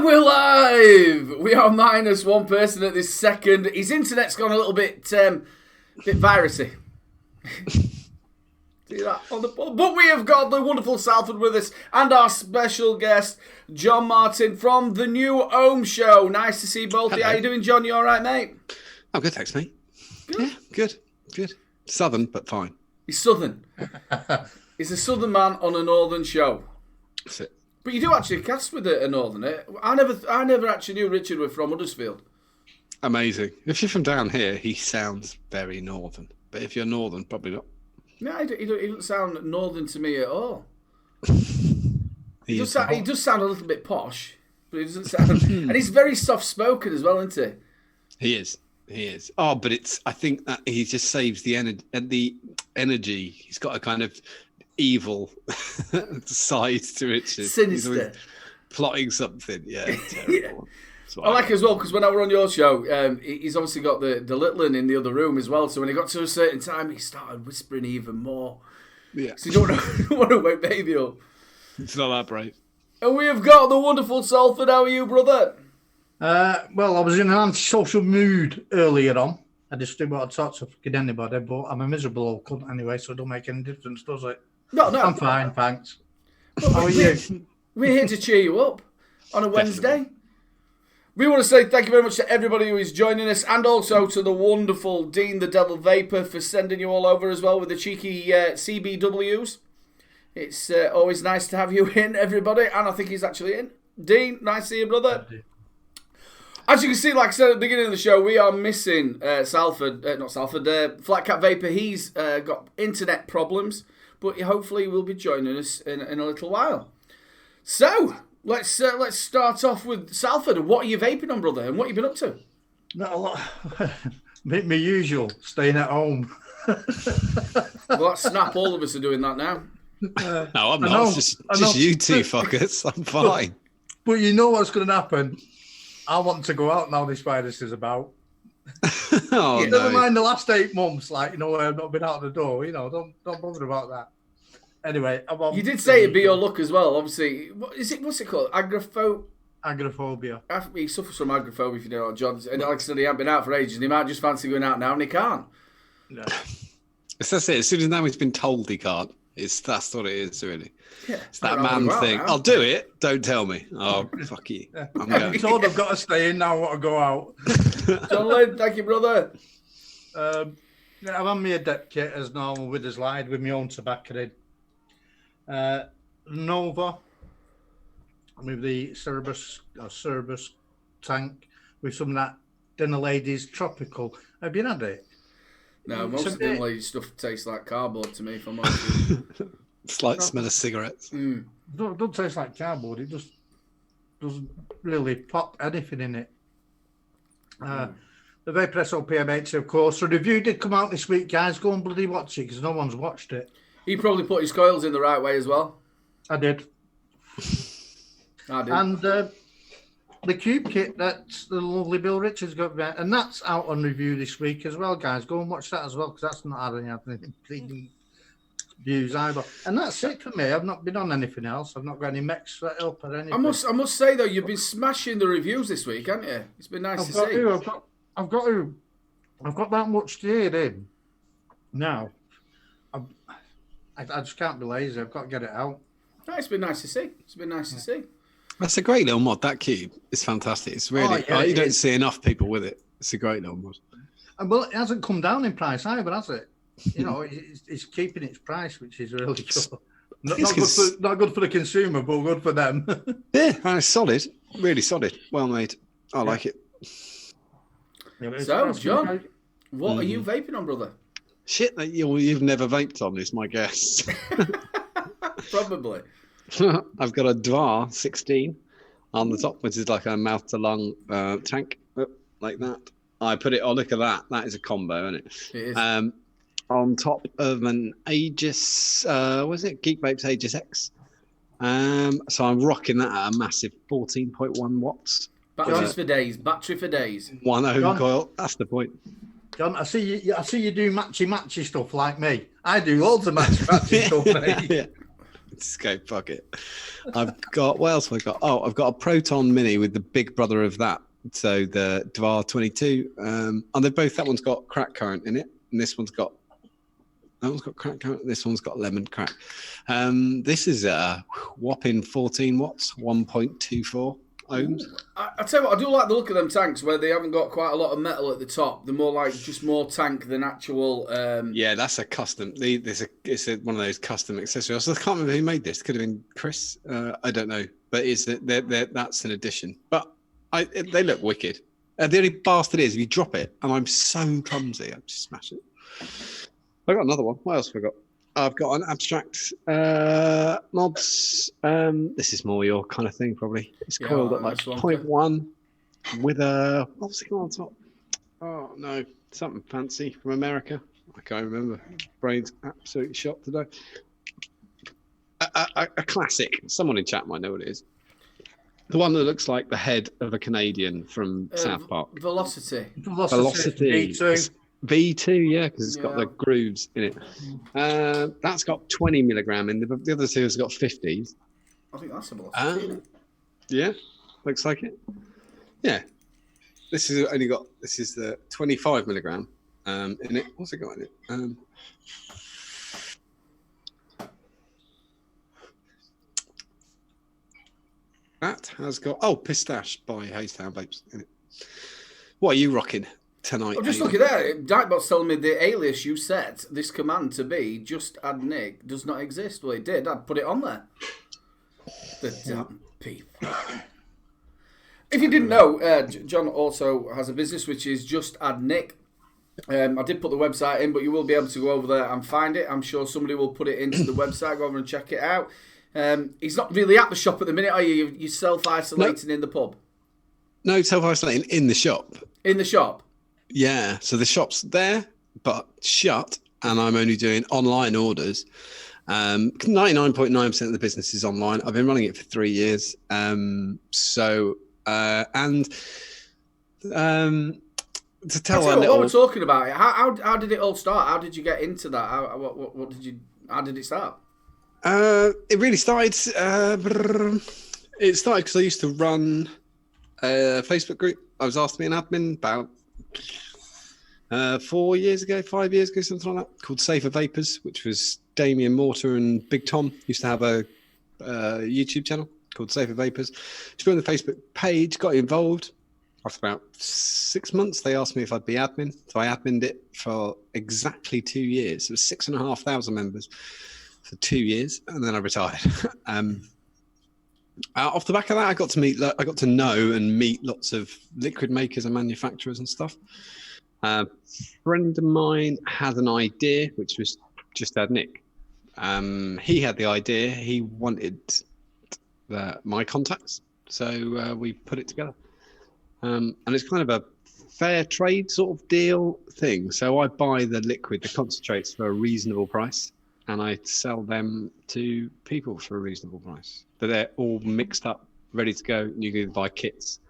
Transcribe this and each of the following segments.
we're live! We are minus one person at this second. His internet's gone a little bit virusy. See that on the ball? But we have got the wonderful Salford with us and our special guest, John Martin from the New Ohm Show. Nice to see you both. How you doing, John? You all right, mate? I'm good, thanks, mate. Good. Yeah, good. Southern, but fine. He's southern. He's a southern man on a northern show. That's it. But you do actually cast with a northerner. I never actually knew Richard was from Huddersfield. Amazing. If you're from down here, he sounds very northern. But if you're northern, probably not. No, he doesn't sound northern to me at all. He does sound a little bit posh, but he doesn't sound... and he's very soft-spoken as well, isn't he? He is. Oh, but I think that he just saves the energy. He's got a kind of evil side to Richard. Sinister. Plotting something. Yeah, terrible. Yeah. I like it as well, because when I were on your show, he's obviously got the little one in the other room as well, so when he got to a certain time, he started whispering even more. Yeah. So you don't want to wake baby up. It's not that brave. And we have got the wonderful Salford. How are you, brother? Well, I was in an antisocial mood earlier on. I just didn't want to talk to fucking anybody, but I'm a miserable old cunt anyway, so it don't make any difference, does it? No. I'm fine, thanks. How are you? We're here to cheer you up on a Wednesday. Definitely. We want to say thank you very much to everybody who is joining us, and also to the wonderful Dean the Devil Vapor for sending you all over as well with the cheeky CBWs. It's always nice to have you in, everybody, and I think he's actually in. Dean, nice to see you, brother. As you can see, like I said at the beginning of the show, we are missing Flat Cat Vapor. He's got internet problems, but hopefully will be joining us in a little while. So, let's start off with Salford. What are you vaping on, brother, and what have you been up to? Not a lot. Me usual, staying at home. Well, that's snap. All of us are doing that now. No, I'm not. Just you two fuckers. I'm fine. But you know what's going to happen? I want to go out now this virus is about. Never mind the last 8 months, where I've not been out the door. Don't bother about that. Anyway, you did say it'd be your luck as well. Obviously, what's it called? Agoraphobia. He suffers from agoraphobia, if you know what John. And like I said, he hasn't been out for ages, and he might just fancy going out now, and he can't. No. That's it. As soon as now he's been told he can't, that's what it is, really. Yeah, it's that man thing. I'll do it. Don't tell me. Oh, fuck you. I'm going. Told I've got to stay in now. I want to go out. John Lynn, thank you, brother. I'm on my adept kit as normal with the slide with my own tobacco in. Nova with the Cerberus tank with some of that Dinner Ladies Tropical. Have you had it? No, most of Dinner Ladies stuff tastes like cardboard to me, if I'm honest. Slight smell of cigarettes. Don't taste like cardboard. It just doesn't really pop anything in it. The Vapor PM8, of course. The review did come out this week, guys. Go and bloody watch it because no one's watched it. He probably put his coils in the right way as well. I did. And the Cube kit that the lovely Bill Richards got back, and that's out on review this week as well, guys. Go and watch that as well because that's not had any views either. And that's it for me. I've not been on anything else. I've not got any mechs set up or anything. I must say though, you've been smashing the reviews this week, haven't you? It's been nice to see. I've got that much to hear in now. I just can't be lazy. I've got to get it out. No, it's been nice to see. That's a great little mod. That cube is fantastic. It's really you don't see enough people with it. It's a great little mod. Well, it hasn't come down in price either, has it? It's keeping its price, which is really cool. Not good for the consumer, but good for them. Yeah, and it's solid. Really solid. Well made. I like it. So, John, what are you vaping on, brother? Shit that you've never vaped on is my guess. Probably. I've got a Dvar 16 on the top, which is like a mouth to lung tank, like that. I put it. Oh, look at that! That is a combo, isn't it? It is. On top of an Aegis, was it Geek Vapes Aegis X? So I'm rocking that at a massive 14.1 watts. Battery for days. 1 ohm coil. That's the point. John, I see you do matchy stuff like me. I do loads of matchy stuff, mate. Yeah. Just go, fuck it. I've got, what else have I got? Oh, I've got a Proton Mini with the big brother of that. So the Dvar 22. And they're both, that one's got crack current in it. And this one's got, that one's got crack current. This one's got lemon crack. This is a whopping 14 watts, 1.24 ohms. I tell you what, I do like the look of them tanks where they haven't got quite a lot of metal at the top. They're more like just more tank than actual. Yeah, that's a custom. It's one of those custom accessories. I can't remember who made this. Could have been Chris. I don't know, but that's an addition. But they look wicked. The only bastard is if you drop it, and I'm so clumsy, I just smash it. I got another one. What else have I got? I've got an abstract mods. This is more your kind of thing, probably. It's coiled at like 0.1 with a, what's it called on top? Oh no, something fancy from America. I can't remember. Brain's absolutely shot today. A classic. Someone in chat might know what it is. The one that looks like the head of a Canadian from South Park. Velocity. V2, yeah, because it's got the grooves in it. That's got 20 milligram in. The other two has got 50s. I think that's a velocity. Yeah, looks like it. Yeah, this is the 25 milligram in it. What's it got in it? That has got Pistache by Haystown Vapes in it. What are you rocking tonight? I'm just looking at it. Dykebot's telling me the alias you set this command to be just add Nick does not exist. Well, it did. I'd put it on there. The damn people. If you didn't know, John also has a business which is just add Nick. I did put the website in, but you will be able to go over there and find it. I'm sure somebody will put it into the website. Go over and check it out. He's not really at the shop at the minute, are you? You're self-isolating in the pub? No, self-isolating in the shop. In the shop? Yeah, so the shop's there, but shut, and I'm only doing online orders. 99.9% of the business is online. I've been running it for 3 years. To tell what we're talking about, how did it all start? How did you get into that? How did it start? It really started. It started because I used to run a Facebook group. I was asked to be an admin about 5 years ago, something like that, called Safer Vapors, which was Damien Mortar and Big Tom used to have a YouTube channel called Safer Vapors. Just joined the Facebook page, got involved. After about 6 months, they asked me if I'd be admin. So I adminned it for exactly 2 years. It was 6,500 members for 2 years, and then I retired. Off the back of that, I got to know and meet lots of liquid makers and manufacturers and stuff. A friend of mine had an idea, which was just add Nick. He had the idea. He wanted my contacts, so we put it together. And it's kind of a fair trade sort of deal thing. So I buy the liquid, the concentrates, for a reasonable price, and I sell them to people for a reasonable price. But they're all mixed up, ready to go. You can either buy kits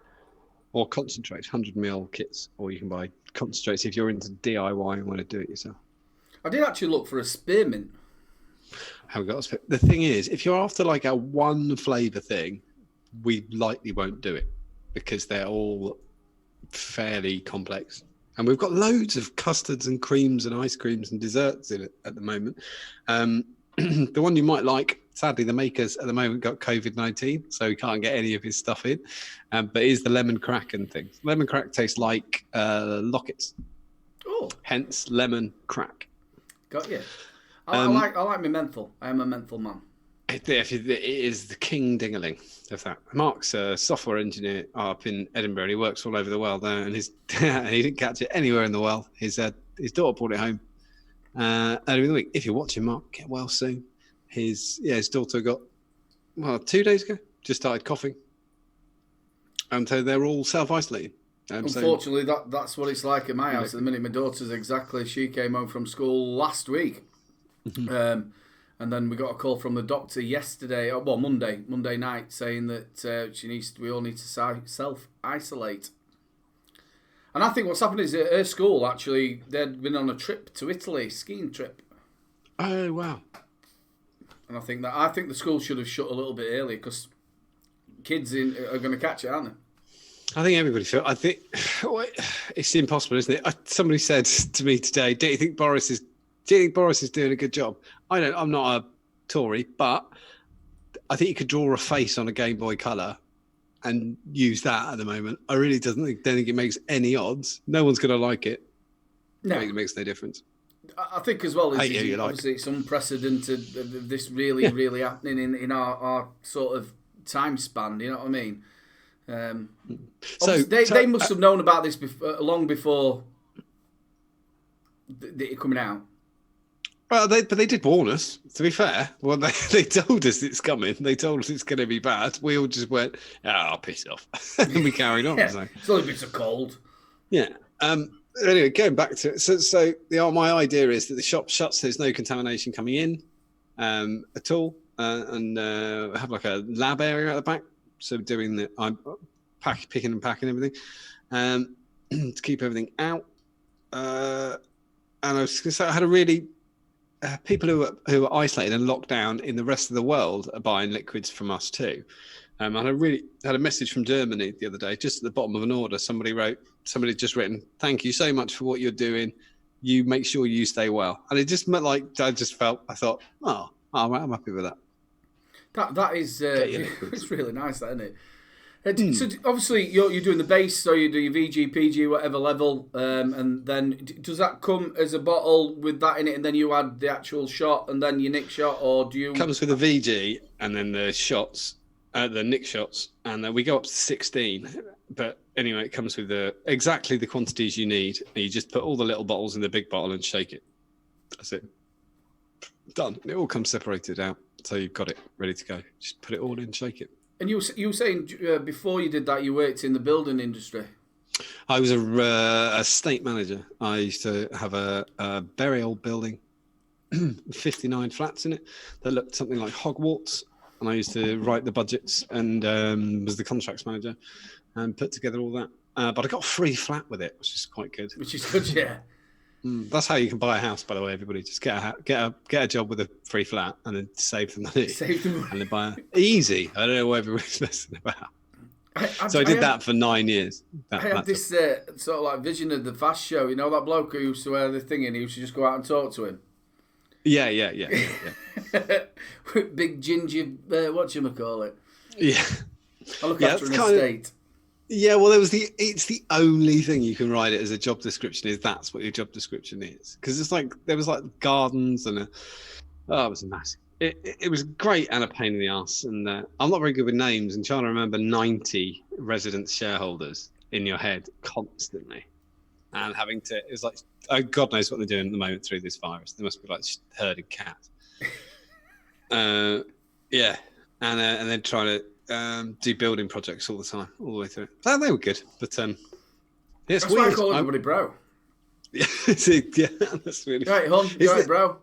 or concentrates, 100ml kits, or you can buy concentrates if you're into DIY and want to do it yourself. I did actually look for a spearmint. Haven't got a spearmint. The thing is, if you're after like a one flavour thing, we likely won't do it because they're all fairly complex. And we've got loads of custards and creams and ice creams and desserts in it at the moment. The one you might like, sadly, the makers at the moment got COVID-19, so we can't get any of his stuff in. But it is the lemon crack and things. Lemon crack tastes like lockets. Oh. Hence, lemon crack. Got you. I like my menthol. I am a menthol man. It is the king dingaling of that. Mark's a software engineer up in Edinburgh, and he works all over the world there. And he didn't catch it anywhere in the world. His daughter brought it home earlier in the week. If you're watching, Mark, get well soon. His daughter got 2 days ago. Just started coughing, and so they're all self-isolating. Unfortunately, that's what it's like at my house at the minute. My daughter's she came home from school last week. Mm-hmm. And then we got a call from the doctor yesterday, Monday night, saying that we all need to self-isolate. And I think what's happened is at her school, actually, they'd been on a trip to Italy, skiing trip. Oh, wow. And I think the school should have shut a little bit earlier because kids are going to catch it, aren't they? I think everybody feels. I think it's impossible, isn't it? Somebody said to me today, "Do you think Boris is doing a good job?" I'm not a Tory, but I think you could draw a face on a Game Boy Color and use that at the moment. I really don't think it makes any odds. No one's going to like it. No, it makes no difference. I think as well. Obviously, it's unprecedented. This really, really happening in our sort of time span. You know what I mean? So they must have known about this long before it coming out. Well, but they did warn us. To be fair, well, they told us it's coming. They told us it's going to be bad. We all just went, "Oh, piss off," and we carried on. Yeah, so. it's only bits of cold. Yeah. Anyway, going back to it. So my idea is that the shop shuts. There's no contamination coming in at all, and have like a lab area at the back. So I'm picking and packing everything to keep everything out. And I was going to say I had a really people who are isolated and locked down in the rest of the world are buying liquids from us too. And I really had a message from Germany the other day, just at the bottom of an order. Somebody had just written, "Thank you so much for what you're doing. You make sure you stay well." And it just meant I thought, oh, I'm happy with that. That is it's really nice, that, isn't it? So obviously you're doing the base, so you do your VG, PG, whatever level, and then does that come as a bottle with that in it, and then you add the actual shot and then your nick shot, or do you? Comes with a VG and then the shots, the nick shots, and then we go up to 16. But anyway, it comes with exactly the quantities you need, and you just put all the little bottles in the big bottle and shake it. That's it. Done. It all comes separated out. So you've got it ready to go. Just put it all in, shake it. And you were saying before you did that, you worked in the building industry. I was a estate manager. I used to have a very old building, 59 flats in it, that looked something like Hogwarts. And I used to write the budgets and was the contracts manager and put together all that. But I got a free flat with it, which is quite good. Which is good, yeah. That's how you can buy a house, by the way, everybody. Just get a job with a free flat and then save the money. Save the money. And then buy easy. I don't know what everybody's messing about. I did that for 9 years. I had this sort of like vision of the Fast Show. You know that bloke who used to wear the thing and he used to just go out and talk to him? Yeah. Big ginger, whatchamacallit. Yeah. I look after an estate. Yeah, well, it's the only thing you can write it as a job description is that's what your job description is. Because there was gardens and it was massive. It was great and a pain in the ass. And I'm not very good with names and trying to remember 90 resident shareholders in your head constantly. And it was like, God knows what they're doing at the moment through this virus. They must be like herding cats. Yeah. And then trying to do building projects all the time, all the way through. So they were good, but it's that's weird. Why I call everybody bro. Yeah, that's really. Right, hon, you right, bro.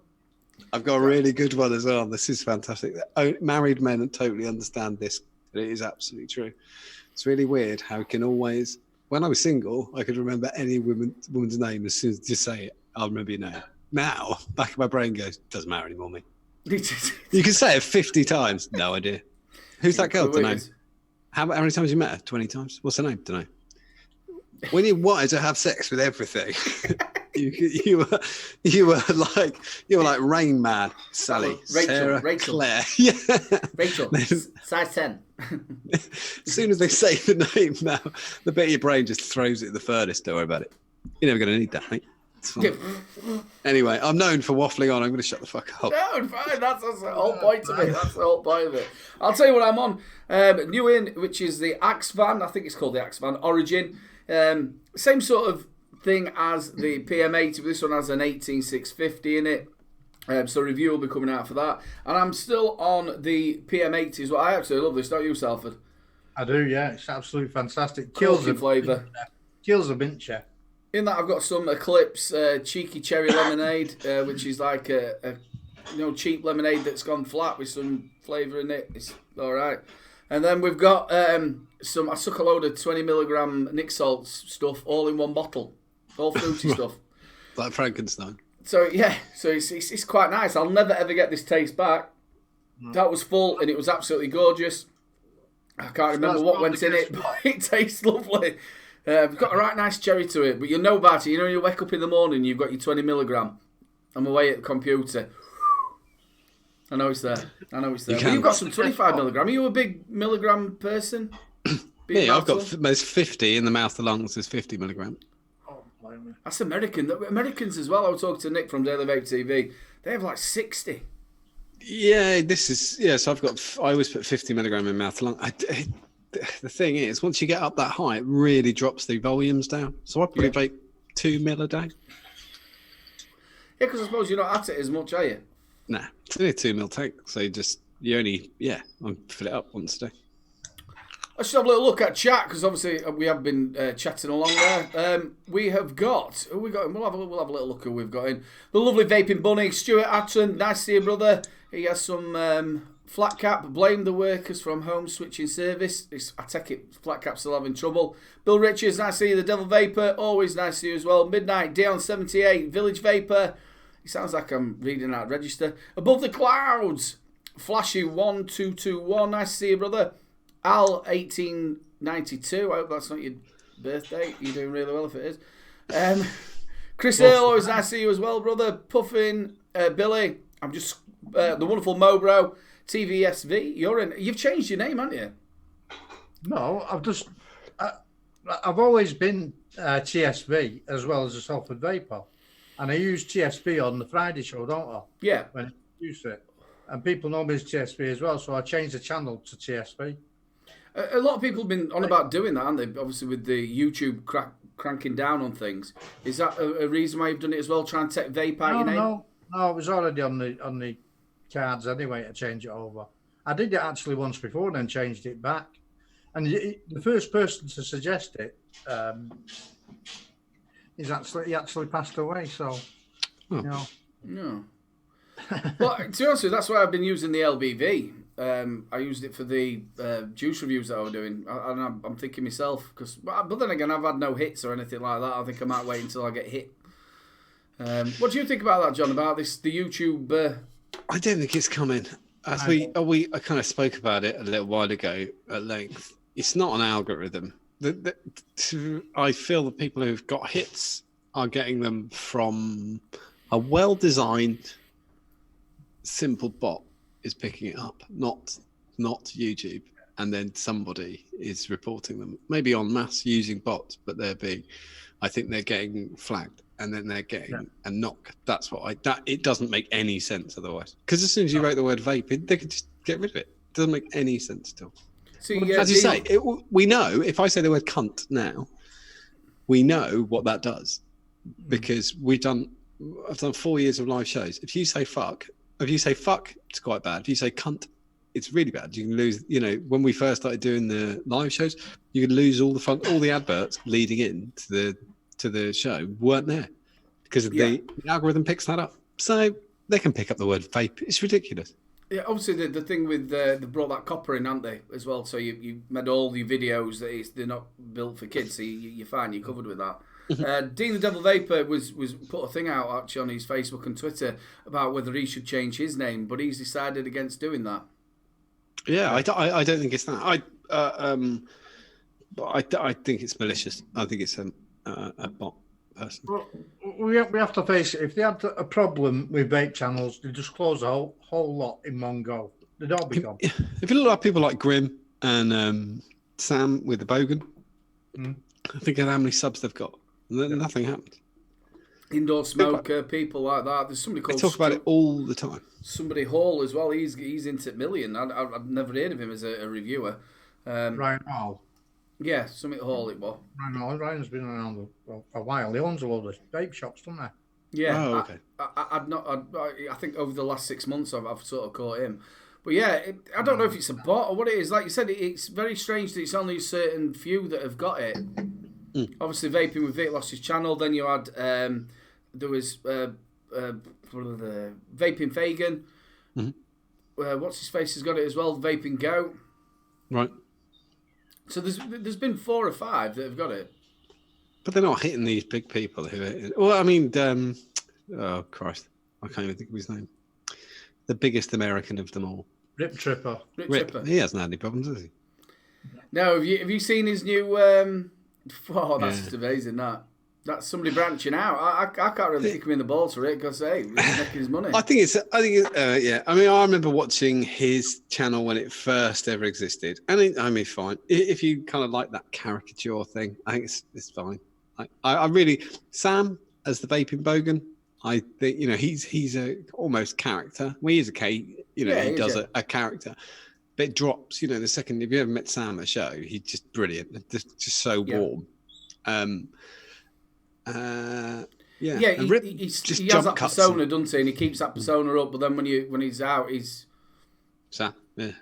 I've got a really good one as well. This is fantastic. Married men totally understand this. It is absolutely true. It's really weird how it can always. When I was single, I could remember any woman's name as soon as you say it. I'll remember your name. Now, back of my brain goes, doesn't matter anymore, mate. You can say it 50 times. No idea. Who's that girl? Don't know. How many times you met her? 20 times? What's her name? Don't know. When you wanted to have sex with everything, you were like Rain Man, Sally, Sarah, Rachel, Claire. Yeah. Rachel, size 10. As soon as they say the name now, the bit of your brain just throws it in the furnace. Don't worry about it. You're never going to need that, mate. Anyway, I'm known for waffling on. I'm going to shut the fuck up. No, fine. That's the whole point of it. That's the whole point of it. I'll tell you what I'm on. New in, which is the Axe van. I think it's called the Axe van Origin. Same sort of thing as the PM80, but this one has an 18650 in it. So review will be coming out for that. And I'm still on the PM80 as well. I actually love this, don't you, Salford? I do, yeah. It's absolutely fantastic. Kills the flavour. Kills the bincher. In that, I've got some Eclipse cheeky cherry lemonade, which is like a cheap lemonade that's gone flat with some flavour in it. It's all right. And then we've got some. I took a load of 20mg Nick Salts stuff, all in one bottle, all fruity stuff, like Frankenstein. So yeah, so it's quite nice. I'll never ever get this taste back. That was full, and it was absolutely gorgeous. I can't remember what went in it, but it tastes lovely. It's got a right nice cherry to it, but you'll know about it. You know, you wake up in the morning, you've got your 20 milligram. I'm away at the computer. I know it's there. You've got some 25 milligram. Are you a big milligram person? Yeah, I've got there's 50 in the mouth. The lungs is 50 milligram. That's American. Americans as well. I was talking to Nick from Daily Vape TV. They have like 60. Yeah, so I always put 50 milligram in mouth to lung. The thing is, once you get up that high, it really drops the volumes down. So I probably vape 2 mil a day. Yeah, because I suppose you're not at it as much, are you? Nah, it's only a 2 mil tank. So I fill it up once a day. Let's just have a little look at chat, because obviously we have been chatting along there. We have got, who we got in? We'll have a little look who we've got in. The lovely Vaping Bunny, Stuart Atton, nice to see you, brother. He has some flat cap, blame the workers from home switching service. I take it flat cap's still having trouble. Bill Richards, nice to see you. The Devil Vapor, always nice to see you as well. Midnight, Dion78, Village Vapor. He sounds like I'm reading out register. Above the Clouds, Flashy 1221, nice to see you, brother. Al 1892. I hope that's not your birthday. You're doing really well if it is. Chris Earl, always nice to see you as well, brother. Puffin, Billy. I'm just the wonderful Mobro, TVSV. You've changed your name, haven't you? No, I've always been TSV as well as a Salford Vapor, and I use TSV on the Friday show, don't I? Yeah. When I use it, and people know me as TSV as well, so I changed the channel to TSV. A lot of people have been on about doing that, haven't they? Obviously, with the YouTube cranking down on things. Is that a reason why you've done it as well? Try and take vape out your name? No, it was already on the cards anyway to change it over. I did it actually once before and then changed it back. And the first person to suggest it, he actually passed away. So, No. Well, to be honest with you, that's why I've been using the LBV. I used it for the juice reviews that I was doing, and I'm thinking myself, but then again, I've had no hits or anything like that. I think I might wait until I get hit. What do you think about that, John? About the YouTube? I don't think it's coming. I kind of spoke about it a little while ago at length. It's not an algorithm. I feel the people who've got hits are getting them from a well-designed, simple bot is picking it up, not YouTube, and then somebody is reporting them, maybe en masse using bots, but I think they're getting flagged, and then they're getting a knock. That's it doesn't make any sense otherwise. Because as soon as you write the word vape, they could just get rid of it. It doesn't make any sense at all. So, as you say, we know, if I say the word cunt now, we know what that does, because I've done 4 years of live shows. If you say fuck, it's quite bad. If you say cunt, it's really bad. You can lose, when we first started doing the live shows, you could lose all the adverts leading in to the show weren't there because the algorithm picks that up. So they can pick up the word vape. It's ridiculous. Yeah, obviously the thing with they brought that copper in, haven't they, as well? So you made all your videos that they're not built for kids, so you're fine. You're covered with that. Dean the Devil Vapor was put a thing out actually on his Facebook and Twitter about whether he should change his name, but he's decided against doing that. Yeah, I don't think it's that. But I think it's malicious. I think it's a bot person. Well, we have to face it. If they had a problem with vape channels, they just close the whole lot in one go. They'd all be gone. If you look at people like Grim and Sam with the Bogan, I think of how many subs they've got. Nothing happened. Indoor smoker, people like that. There's somebody called. They talk about it all the time. Somebody Hall as well. He's into million. I've never heard of him as a reviewer. Ryan Hall. Yeah, something Hall it was. Ryan's been around for a while. He owns a lot of vape shops, doesn't he? Yeah. Oh, okay. I think over the last 6 months I've sort of caught him. But yeah, I don't know if it's a bot or what it is. Like you said, it's very strange that it's only a certain few that have got it. Obviously, Vaping with Vic lost his channel. Then you had there was the Vaping Fagan. What's his face has got it as well. Vaping Go. Right. So there's been 4 or 5 that have got it. But they're not hitting these big people who. Well, I mean, oh Christ, I can't even think of his name. The biggest American of them all. Rip Tripper. Tripper. He hasn't had any problems, has he? No, have you seen his new? Oh, that's just amazing. That's somebody branching out. I can't really kick him in the balls for it because he's making his money. I think it's yeah. I mean, I remember watching his channel when it first ever existed, and I mean, fine. If you kind of like that caricature thing, I think it's fine. I really Sam as the vaping bogan. I think he's a almost character. Well, he is a K. He does a character. But it drops, the second, if you ever met Sam at a show, he's just brilliant, just so warm. He has that persona, doesn't he? And he keeps that persona up, but then when he's out, he's... Sam, yeah.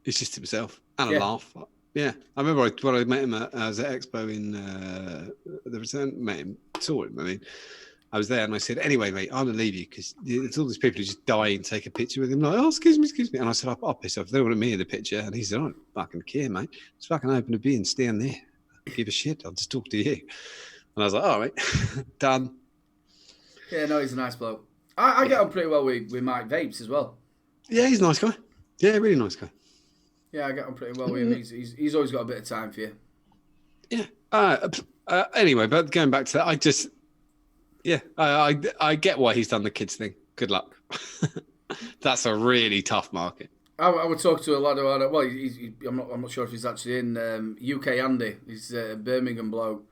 He's just himself. And a laugh. Yeah. I remember when I met him at Expo in the return, saw him, I mean... I was there and I said, anyway, mate, I'm going to leave you because there's all these people who just die and take a picture with him. Like, oh, excuse me. And I said, I'll piss off. They don't want me in the picture. And he said, I don't fucking care, mate. Just fucking open a beer and stand there. Give a shit. I'll just talk to you. And I was like, all right, done. Yeah, no, he's a nice bloke. I get on pretty well with Mike Vapes as well. Yeah, he's a nice guy. Yeah, really nice guy. Yeah, I get on pretty well with him. He's always got a bit of time for you. Yeah. Anyway, but going back to that, I get why he's done the kids thing. Good luck. That's a really tough market. I would talk to a lad about it. Well, I'm not sure if he's actually in UK. Andy, he's a Birmingham bloke,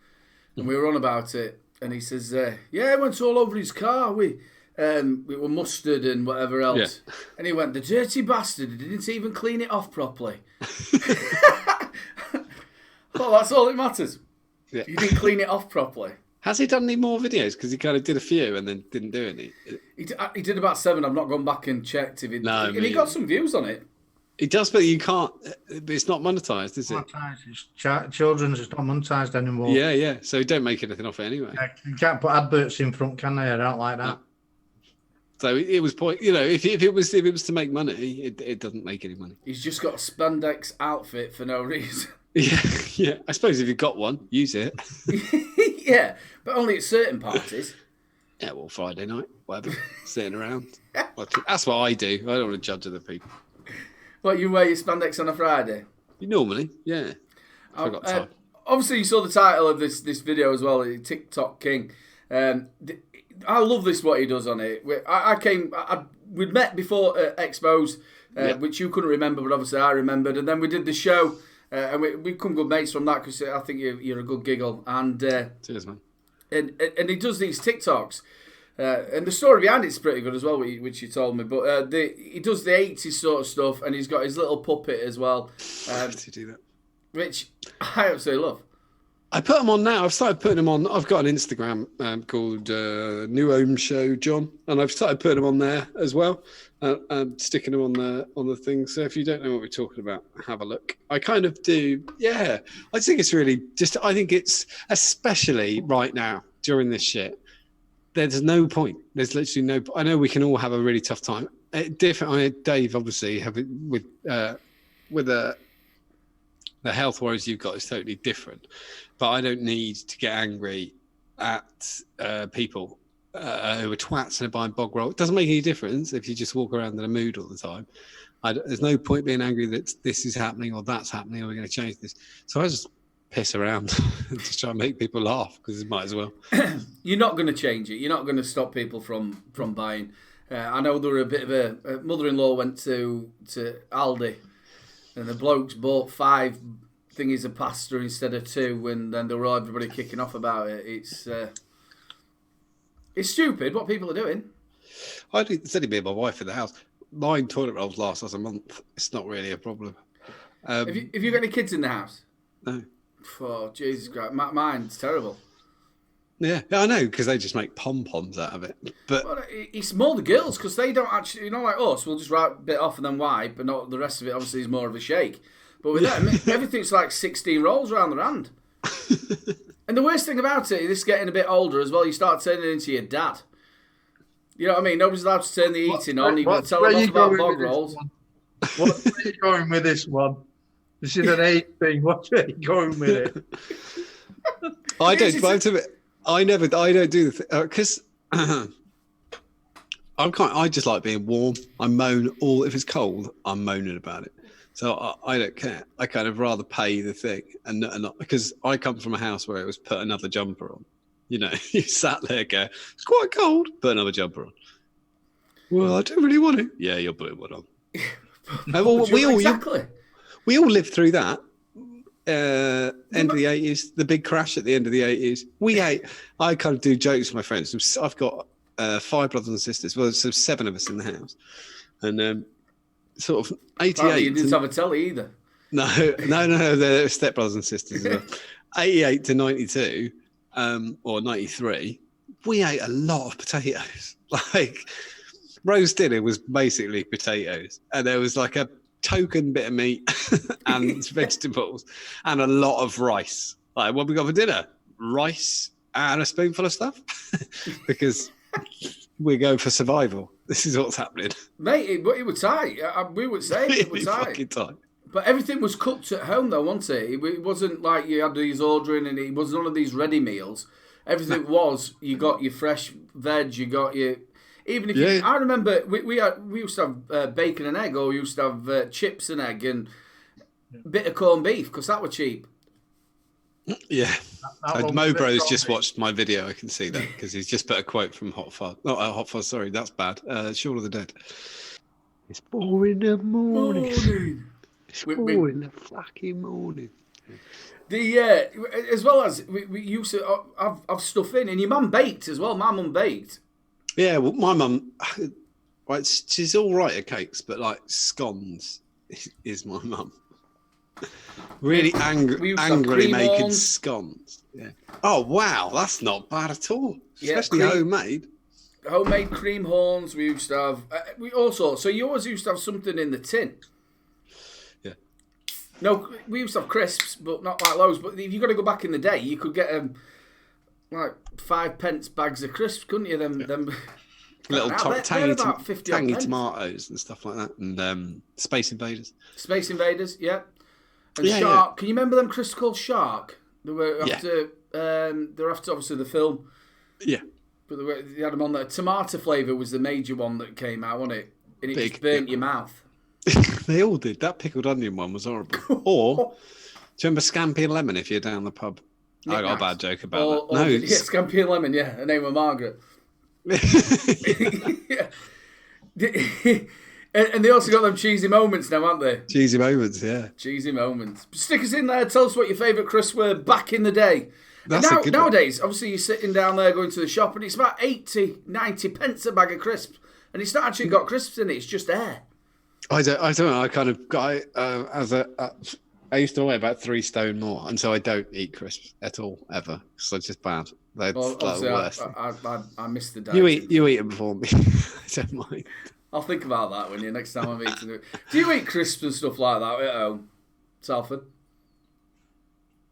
and we were on about it. And he says, "Yeah, it went all over his car. We were mustard and whatever else." Yeah. And he went, "The dirty bastard! He didn't even clean it off properly." Well, that's all that matters. Yeah. You didn't clean it off properly. Has he done any more videos? Because he kind of did a few and then didn't do any. He did about 7. I've not gone back and checked. He got some views on it. He does, but you can't. It's not monetized, is it? Monetized. Children's is not monetized anymore. Yeah. So don't make anything off it anyway. You can't put adverts in front, can they? I don't like that. No. So it was point. If it was to make money, it doesn't make any money. He's just got a spandex outfit for no reason. Yeah. I suppose if you've got one, use it. Yeah, but only at certain parties. Yeah, well, Friday night, whatever, sitting around. That's what I do. I don't want to judge other people. What, you wear your spandex on a Friday? Normally, yeah. I got time. Obviously, you saw the title of this video as well, TikTok King. I love this, what he does on it. We'd met before at Expos, which you couldn't remember, but obviously I remembered. And then we did the show. And we become good mates from that because I think you're a good giggle. And cheers, man. And he does these TikToks, and the story behind it's pretty good as well, which you told me. But he does the 80s sort of stuff, and he's got his little puppet as well. To do that, which I absolutely love. I put them on now. I've started putting them on. I've got an Instagram called New Home Show John, and I've started putting them on there as well. Sticking them on the thing. So if you don't know what we're talking about, have a look. I kind of do. Yeah, I think it's really just. I think it's especially right now during this shit. There's no point. There's literally no. I know we can all have a really tough time. Different. I mean, Dave obviously with the health worries you've got is totally different. But I don't need to get angry at people who are twats and are buying bog roll. It doesn't make any difference if you just walk around in a mood all the time. There's no point being angry that this is happening or that's happening or we're going to change this. So I just piss around and just try and make people laugh because it might as well. You're not going to change it. You're not going to stop people from buying. I know there were a bit of a mother-in-law went to Aldi and the blokes bought 5 thingies of pasta instead of 2, and then there were everybody kicking off about it. It's stupid what people are doing. I said it'd be my wife in the house. Mine toilet rolls last us a month. It's not really a problem. Have you got any kids in the house? No. Oh, Jesus Christ. Mine's terrible. Yeah, I know, because they just make pom-poms out of it. But well, it's more the girls, because they don't actually, like us, we'll just write a bit off and then wipe, and not the rest of it obviously is more of a shake. But with them, everything's like 16 rolls around the hand. And the worst thing about it is getting a bit older as well, you start turning into your dad. You know what I mean? Nobody's allowed to turn the heating on. You've got to tell them off about bog rolls. Where are you going with this one? This is an age thing. Where are you going with it? I don't do the because I just like being warm. I moan if it's cold, I'm moaning about it. So I don't care. I kind of rather pay the thing and not, because I come from a house where it was put another jumper on. You sat there, go, it's quite cold, put another jumper on. Well, I don't really want it. Yeah, you're putting one on. Exactly. We all lived through that. End of the 80s, the big crash at the end of the 80s. I kind of do jokes with my friends. I've got 5 brothers and sisters. Well, there's 7 of us in the house. And sort of 88. Apparently you didn't have a telly either. No, they're stepbrothers and sisters. 88 to 92 or 93, we ate a lot of potatoes. Like, roast dinner was basically potatoes. And there was like a token bit of meat and vegetables and a lot of rice. Like, what we got for dinner? Rice and a spoonful of stuff. Because we go for survival. This is what's happening. Mate, it was tight. We would say it was tight. But everything was cooked at home, though, wasn't it? It wasn't like you had these ordering, and it was none of these ready meals. Everything was, you got your fresh veg, you got your... Even if I remember, we used to have bacon and egg, or we used to have chips and egg and a bit of corned beef, because that were cheap. Yeah. Mo Bro's just watched my video. I can see that because he's just put a quote from Hot Fuzz. Not Hot Fuzz, sorry, that's bad. Shaun of the Dead. It's 4 in the morning. It's 4 in the fucking morning. As well as we used to have stuff in, and your mum baked as well. My mum baked. Yeah, well, my mum, right, she's all right at cakes, but like scones is my mum. Really angrily making scones. Yeah. Oh wow, that's not bad at all. Especially homemade. Homemade cream horns. We used to have. We also. So you always used to have something in the tin. Yeah. No, we used to have crisps, but not like loads. But if you got to go back in the day, you could get like 5p bags of crisps, couldn't you? Them little tangy pence. Tomatoes and stuff like that, and Space Invaders. Space Invaders, yeah. And Shark. Can you remember them crisps called Shark? They were after. They were after obviously the film. Yeah. But they had them on there. Tomato flavour was the major one that came out, wasn't it? And it just burnt your mouth. They all did. That pickled onion one was horrible. Or, do you remember Scampi and Lemon if you're down the pub? I got a bad joke about that. No, Scampi and Lemon, yeah. Her name was Margaret. And they also got them cheesy moments now, aren't they? Cheesy moments, yeah. Cheesy moments. Stick us in there. Tell us what your favourite crisps were back in the day. Nowadays, obviously, you're sitting down there going to the shop and it's about 80, 90p a bag of crisps. And it's not actually got crisps in it, it's just air. I don't know. I kind of got I used to weigh about 3 stone more, and so I don't eat crisps at all, ever. So it's just bad. That's the worst. I missed the day. You eat them before me. I don't mind. I'll think about that when next time I'm eating it. Do you eat crisps and stuff like that at home, Salford?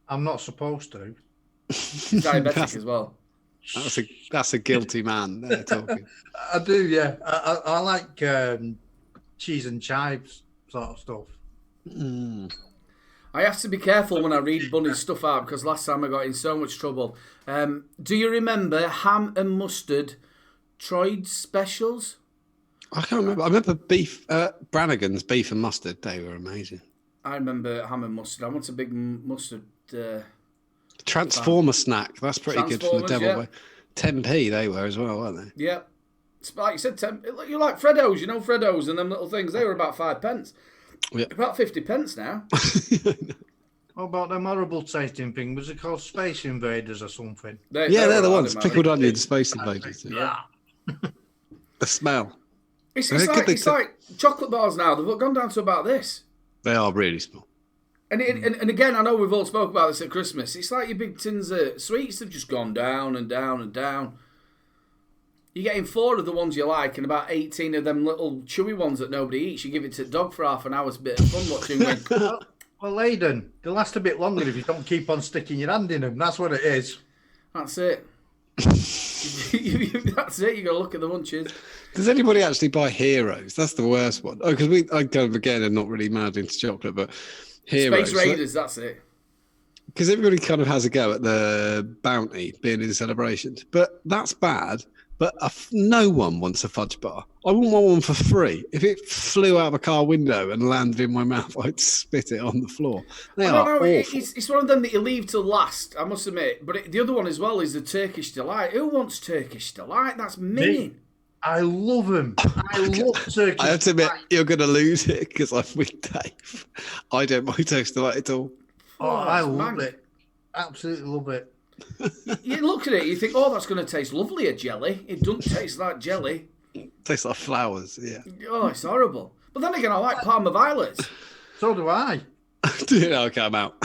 I'm not supposed to. Diabetic as well. That's a guilty man there talking. I do, yeah. I like cheese and chives sort of stuff. Mm. I have to be careful when I read Bunny's stuff out because last time I got in so much trouble. Do you remember ham and mustard Troyd's specials? I can't remember. I remember Brannigan's beef and mustard. They were amazing. I remember ham and mustard. I want a big mustard. Transformer snack. That's pretty good from the devil way. 10p they were as well, weren't they? Yeah. It's like you said, you like Freddos, you know Freddos and them little things. They were about 5p. Yeah. About 50p now. What about them horrible tasting thing? Was it called Space Invaders or something? They're the ones. Pickled onion Space Invaders. Yeah. The smell. It's like chocolate bars now. They've gone down to about this. They are really small. And again, I know we've all spoke about this at Christmas. It's like your big tins of sweets have just gone down and down and down. You're getting 4 of the ones you like and about 18 of them little chewy ones that nobody eats. You give it to the dog for half an hour's bit of fun watching them. Well, Aidan, they last a bit longer if you don't keep on sticking your hand in them. That's what it is. That's it. That's it. You got to look at the munchies. Does anybody actually buy Heroes? That's the worst one. Oh, because I kind of again are not really mad into chocolate, but Heroes. Space Raiders. That's it. Because everybody kind of has a go at the bounty being in celebrations, but that's bad. But no one wants a fudge bar. I wouldn't want one for free. If it flew out of a car window and landed in my mouth, I'd spit it on the floor. They I are don't know. awful. It's one of them that you leave till last, I must admit. But the other one as well is the Turkish Delight. Who wants Turkish Delight? That's mean. I love them. I love Turkish. I have to admit, you're going to lose it because I'm with Dave. I don't mind Turkish Delight at all. Oh, I love it. Absolutely love it. You look at it, you think, oh, that's going to taste lovely, a jelly. It doesn't taste like jelly. Tastes like flowers, yeah. Oh, it's horrible. But then again, I like Parma Violets. So do I. Okay, I'm out.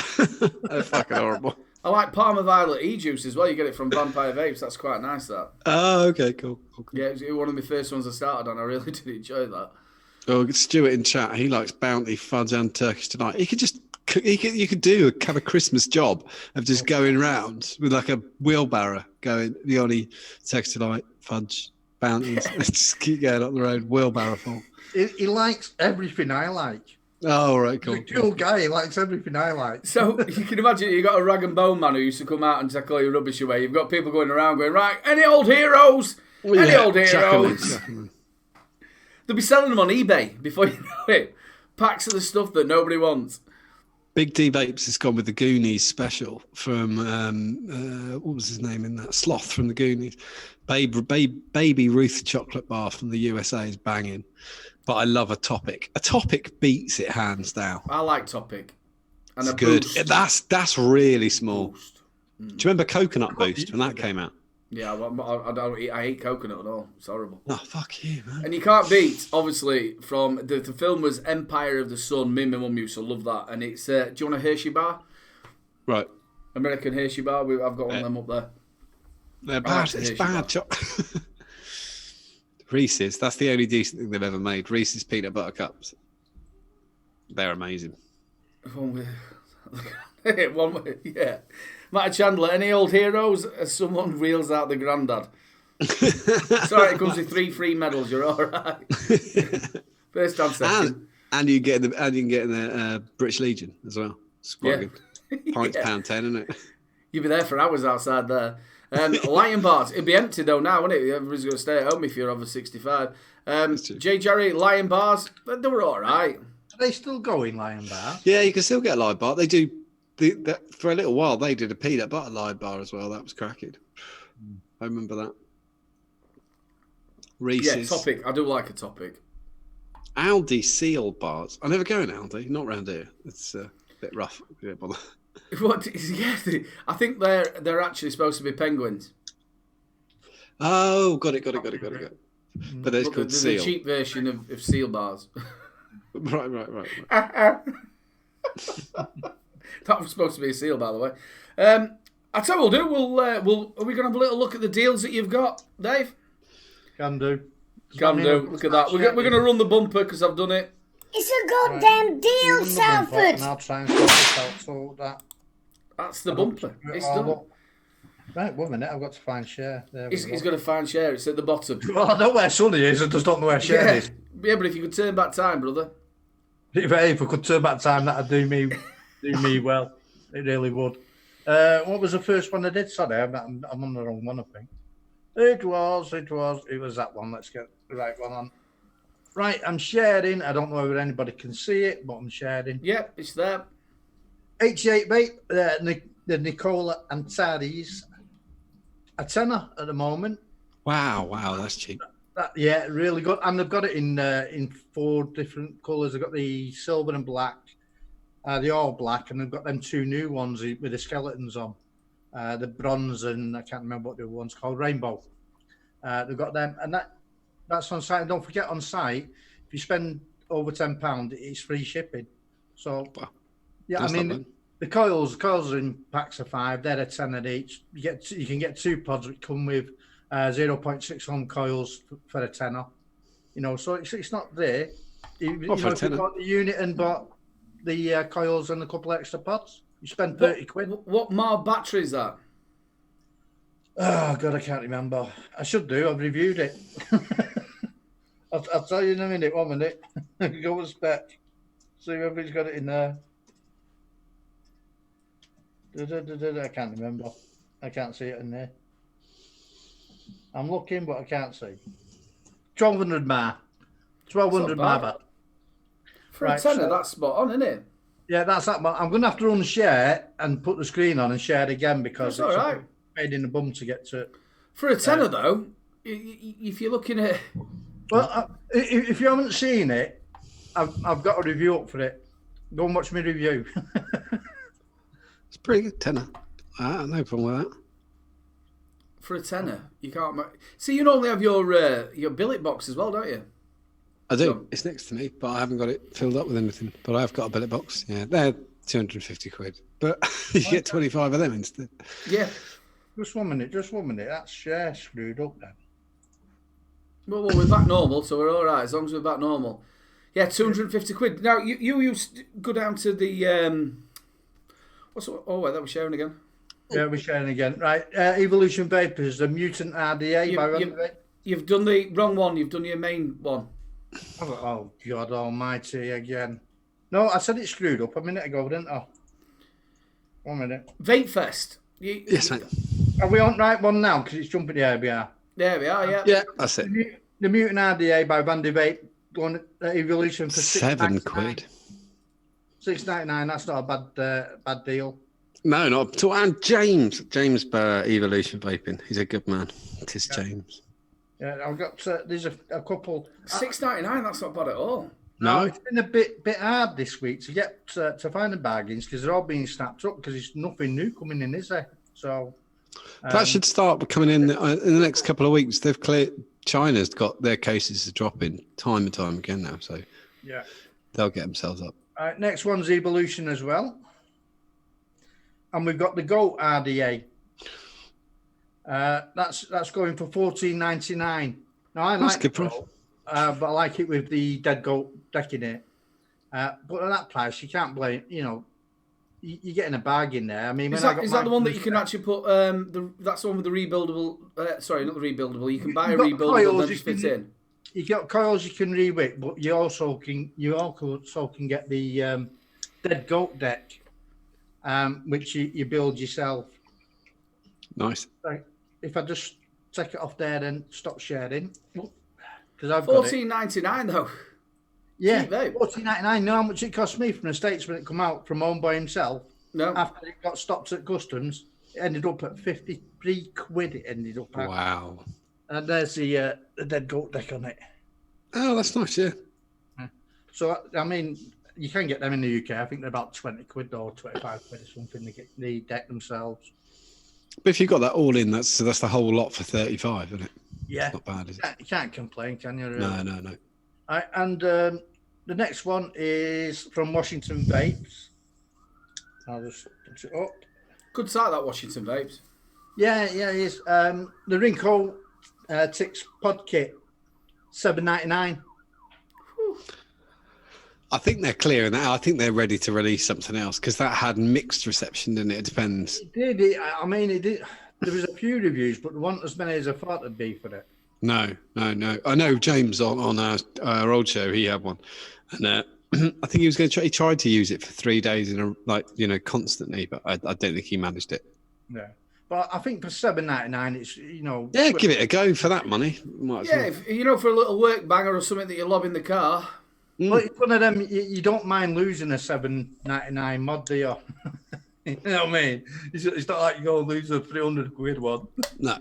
They're fucking horrible. I like Parma Violet e-juice as well. You get it from Vampire Vapes. That's quite nice, that. Oh, okay, cool. Yeah, it was one of my first ones I started on. I really did enjoy that. Oh, Stuart in chat, he likes Bounty, Fudge and Turkish Delight. You could do a kind of Christmas job of just going round with like a wheelbarrow going, the only Turkish Delight, Fudge, Bounties. Just keep going up the road, wheelbarrow full. He likes everything I like. Oh, right, cool. He's a cool guy. He likes everything I like. So you can imagine you got a rag and bone man who used to come out and take all your rubbish away. You've got people going around going, right, any old heroes? Any old heroes? They'll be selling them on eBay before you know it. Packs of the stuff that nobody wants. Big D Vapes has gone with the Goonies special from, what was his name in that? Sloth from the Goonies. Baby Ruth chocolate bar from the USA is banging. But I love a Topic. A Topic beats it hands down. I like Topic. And it's a good. Boost. That's really small. Boost. Do you remember Coconut Boost when that came out? Yeah, I hate coconut at all. It's horrible. Oh, fuck you, man. And you can't beat, obviously, from the film was Empire of the Sun. Me and my mum used to love that. And it's, do you want a Hershey bar? Right. American Hershey bar. I've got one of them up there. They're bad. It's bad. Reese's. That's the only decent thing they've ever made. Reese's peanut butter cups. They're amazing. One with, yeah. Matt Chandler, any old heroes? As someone reels out the granddad. Sorry, it comes with 3 free medals. You're all right. First and second. And you can get in the British Legion as well. It's quite good. Pints £1.10, isn't it? You'd be there for hours outside there. Lion bars. It'd be empty though now, wouldn't it? Everybody's going to stay at home if you're over 65. J. Jerry, Lion bars, they were all right. Are they still going, Lion Bar? Yeah, you can still get a Lion bar. They do. For a little while, they did a peanut butter Lion bar as well. That was cracking. I remember that. Reese's. Yeah, Topic. I do like a Topic. Aldi seal bars. I never go in Aldi. Not round here. It's a bit rough. Yeah, bother. What? Yeah, I think they're actually supposed to be penguins. Oh, got it. But it's called there's seal. a cheap version of seal bars. Right. That was supposed to be a seal, by the way. I tell you what we'll do. Are we going to have a little look at the deals that you've got, Dave? Can do. Look at that. We're going to run the bumper because I've done it. It's a goddamn deal, Salford. I'll try and sort this out so that. That's the bumper. It's done. Right, 1 minute. I've got to find share. He's got to find share. It's at the bottom. Well, I know where Sonny is. I just don't know where share is. Yeah, but if you could turn back time, brother. If I could turn back time, that'd do me well. It really would. What was the first one I did? Sorry, I'm on the wrong one, I think. It was that one. Let's get the right one on. Right, I'm sharing. I don't know whether anybody can see it, but I'm sharing. Yep, it's there. 88 Vape, the Nicola Antares, a tenner at the moment. Wow, that's cheap. Yeah, really good. And they've got it in 4 different colours. They've got the silver and black, the all black, and they've got them 2 new ones with the skeletons on. The bronze and I can't remember what the other one's called, rainbow. They've got them, and that's on site. And don't forget, on site, if you spend over £10, it's free shipping. So, yeah, that's, I mean, the coils are in packs of 5. They're a tenner each. You can get 2 pods which come with 0.6 ohm coils for a tenner. You know, so it's not there. If you bought the unit and bought the coils and a couple extra pods, you spend 30 quid. What more battery is that? Oh, God, I can't remember. I should do. I've reviewed it. I'll tell you in a minute. 1 minute. Go with spec. See if everybody's got it in there. I can't remember. I can't see it in there. I'm looking, but I can't see. 1,200 mAh. 1,200 mAh. bad. For Right, a tenner, so- that's spot on, isn't it? Yeah, that's that. But I'm going to have to unshare and put the screen on and share it again because That's it's all a right. bit pain in the bum to get to. For a tenner, though, if you're looking at... Well, if you haven't seen it, I've got a review up for it. Go and watch my review. It's pretty good, tenner. No problem with that. For a tenner, you can't... See, you normally have your billet box as well, don't you? I do. So- It's next to me, but I haven't got it filled up with anything. But I have got a billet box. Yeah, they're 250 quid. But you get 25 of them instead. Yeah. Just 1 minute. That's screwed up then. Well, we're back normal, so we're all right, as long as we're back normal. Yeah, 250 quid. Now, you used to go down to the... wait, that was sharing again. Yeah, we're sharing again. Right, Evolution Vapors, the Mutant RDA by Vape. You've done the wrong one. You've done your main one. Oh, God almighty again. No, I said it screwed up a minute ago, didn't I? 1 minute. Vape Fest. Yes, mate. Are we on right one now? Because it's jumping the ABR. There we are, yeah. Yeah, that's it. The Mutant RDA by Vandy Vape going Evolution for £7 quid. $6.99. That's not a bad deal. No, not at all. And James Evolution Vaping. He's a good man. It is James. Yeah, I've got there's a couple. $6.99. That's not bad at all. No, It's been a bit hard this week to get to find the bargains because they're all being snapped up because there's nothing new coming in, is there? So that should start coming in the next couple of weeks. They've cleared. China's got their cases dropping time and time again now, so yeah, they'll get themselves up. All right, next one's Evolution as well, and we've got the Goat RDA. That's going for $14.99. Now I That's like good the price. Goat, but I like it with the dead goat deck in it. But at that price, you can't blame. You're getting a bargain there. I mean, Is that the one that you can actually put? That's the one with the rebuildable. Sorry, not the rebuildable. You can buy a rebuildable and then just fit in. You got coils you can re-wick, but you also can get the dead goat deck, which you build yourself. Nice. Right. If I just take it off there and stop sharing, because I've got it. $14.99 though. Yeah, Cheap, though. $14.99. Know how much it cost me from the States when it come out from home by himself? No. After it got stopped at customs, it ended up at 53 quid. It ended up at. Wow. And there's the dead goat deck on it. Oh, that's nice. Yeah. So I mean, you can get them in the UK. I think they're about 20 quid or 25 quid or something. They get the deck themselves. But if you got that all in, that's the whole lot for 35, isn't it? Yeah, It's not bad, is it? you can't complain, can you? Really? No. All right, and the next one is from Washington Vapes. I'll just put it up. Good site, that Washington Vapes. Yeah, it is. The Rinko TIK pod kit, $7.99. I think they're clearing that out. I think they're ready to release something else because that had mixed reception, didn't it? It depends. It did. It did. There was a few reviews, but there weren't as many as I thought there'd be for it. No. I know James on our old show, he had one. And I think he was going to try. He tried to use it for 3 days constantly, but I don't think he managed it. Yeah, but I think for $7.99, it's Yeah, give it a go for that money. Might as Yeah, well. if, for a little work banger or something that you lob in the car. Well, it's one of them. You don't mind losing a $7.99 mod, do you? You know what I mean? It's not like you go lose a 300 quid one. No.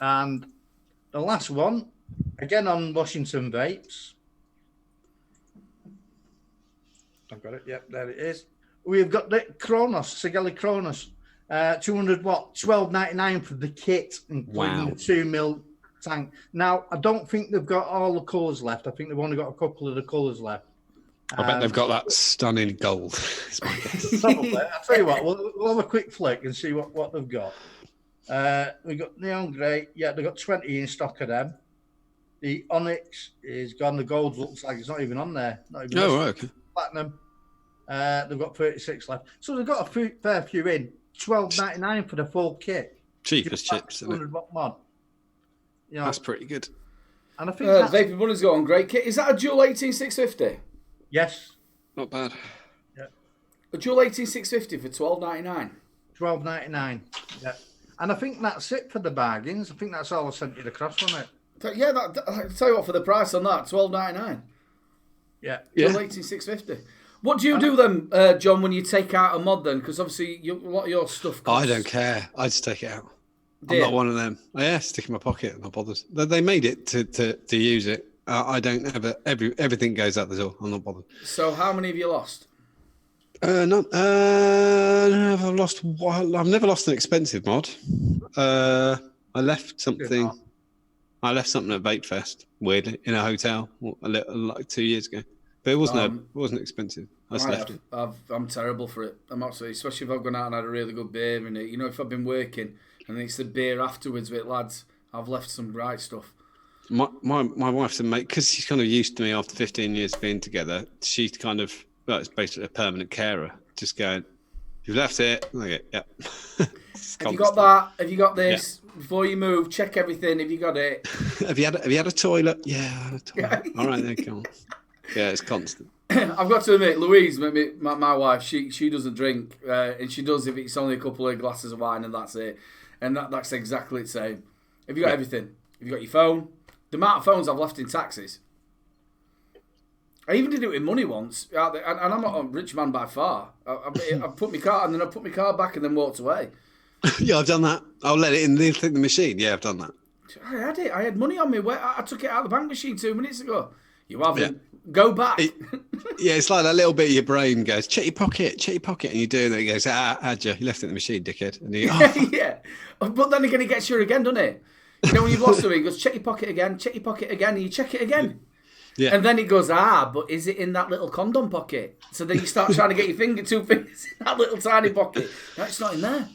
And the last one, again on Washington Vapes. I've got it. Yep, there it is. We've got the Kronos, Sigelli Kronos, 200 watt, $12.99 for the kit, including the 2 mil tank. Now, I don't think they've got all the colours left. I think they've only got a couple of the colours left. I bet they've got that stunning gold. Is my guess. Probably. I'll tell you what, we'll have a quick flick and see what they've got. We've got Neon Grey. Yeah, they've got 20 in stock of them. The Onyx is gone. The gold looks like it's not even on there. Not even Oh, right, okay. Platinum. They've got 36 left. So they've got a fair few in. $12.99 for the full kit. Cheap as chips, isn't it? 200 watt mod. That's pretty good. And I think that's, Vaping Bunny's got on great kit. Is that a dual 18650? yes, Not bad. A dual 18650 for $12.99. $12.99. Yeah. And I think that's it for the bargains. I think that's all I sent you across on it. Yeah, I'll tell you what, for the price on that, $12.99. Yeah. Till 18650. What do you do then, John, when you take out a mod then? Because obviously a lot of your stuff costs. I don't care. I just take it out. Dear. I'm not one of them. Stick it in my pocket. Not bothered. They made it to use it. I don't ever. Everything goes out the door. I'm not bothered. So how many have you lost? I've lost. I've never lost an expensive mod. I left something. I left something at Vape Fest, weirdly, in a hotel like 2 years ago. But it wasn't expensive. I just left it. I'm terrible for it. I'm absolutely, especially if I've gone out and had a really good beer in it. You know, if I've been working and it's the beer afterwards with lads, I've left some right stuff. My wife's a mate, because she's kind of used to me after 15 years being together. She's kind of, well, it's basically a permanent carer. Just going, you've left it. Okay, yeah. Have you got that? Have you got this? Yeah. Before you move, check everything. Have you got it? Have you had a toilet? Yeah, I had a toilet. All right, there, come on. Yeah, it's constant. I've got to admit, Louise, my wife, she doesn't drink, and she does if it's only a couple of glasses of wine and that's it. And that's exactly the same. Have you got everything? Have you got your phone? The amount of phones I've left in taxis. I even did it with money once, and I'm not a rich man by far. I put my card, and then I put my card back and then walked away. Yeah, I've done that. I'll let it in the machine. Yeah, I've done that. I had it. I had money on me. I took it out of the bank machine 2 minutes ago. You haven't. Yeah. Go back. It's like that little bit of your brain goes, check your pocket, and you do, and then it goes, had you left it in the machine, dickhead. And you go, yeah. But then again, it gets you again, doesn't it? You know, when you've lost something, it goes, check your pocket again, and you check it again. Yeah. And then it goes, but is it in that little condom pocket? So then you start trying to get your two fingers in that little tiny pocket. No, it's not in there.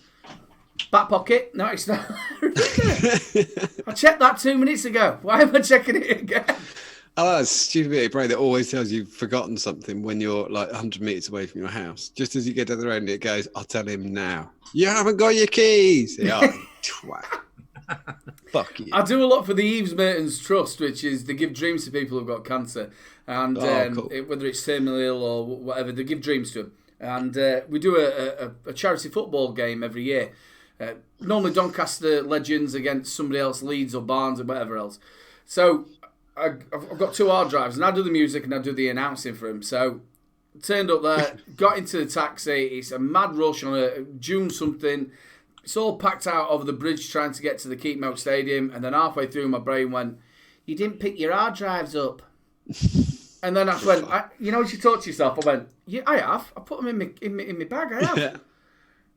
Back pocket. No, it's not. I checked that 2 minutes ago. Why am I checking it again? Oh, that's stupid bit of brain that always tells you've forgotten something when you're like 100 metres away from your house. Just as you get to the end, it goes, I'll tell him now. You haven't got your keys. Twat. Fuck you. I do a lot for the Eves Mertens Trust, which is they give dreams to people who've got cancer. And cool. Whether it's terminally ill or whatever, they give dreams to them. And we do a charity football game every year. Normally Doncaster Legends against somebody else, Leeds or Barnes or whatever else. So I've got 2 hard drives, and I do the music and I do the announcing for him. So turned up there, got into the taxi. It's a mad rush on a June something. It's all packed out over the bridge trying to get to the Keepmoat Stadium. And then halfway through, my brain went, you didn't pick your hard drives up. And then I went, you know, as you talk to yourself, I went, yeah, I have. I put them in my bag, I have. Yeah.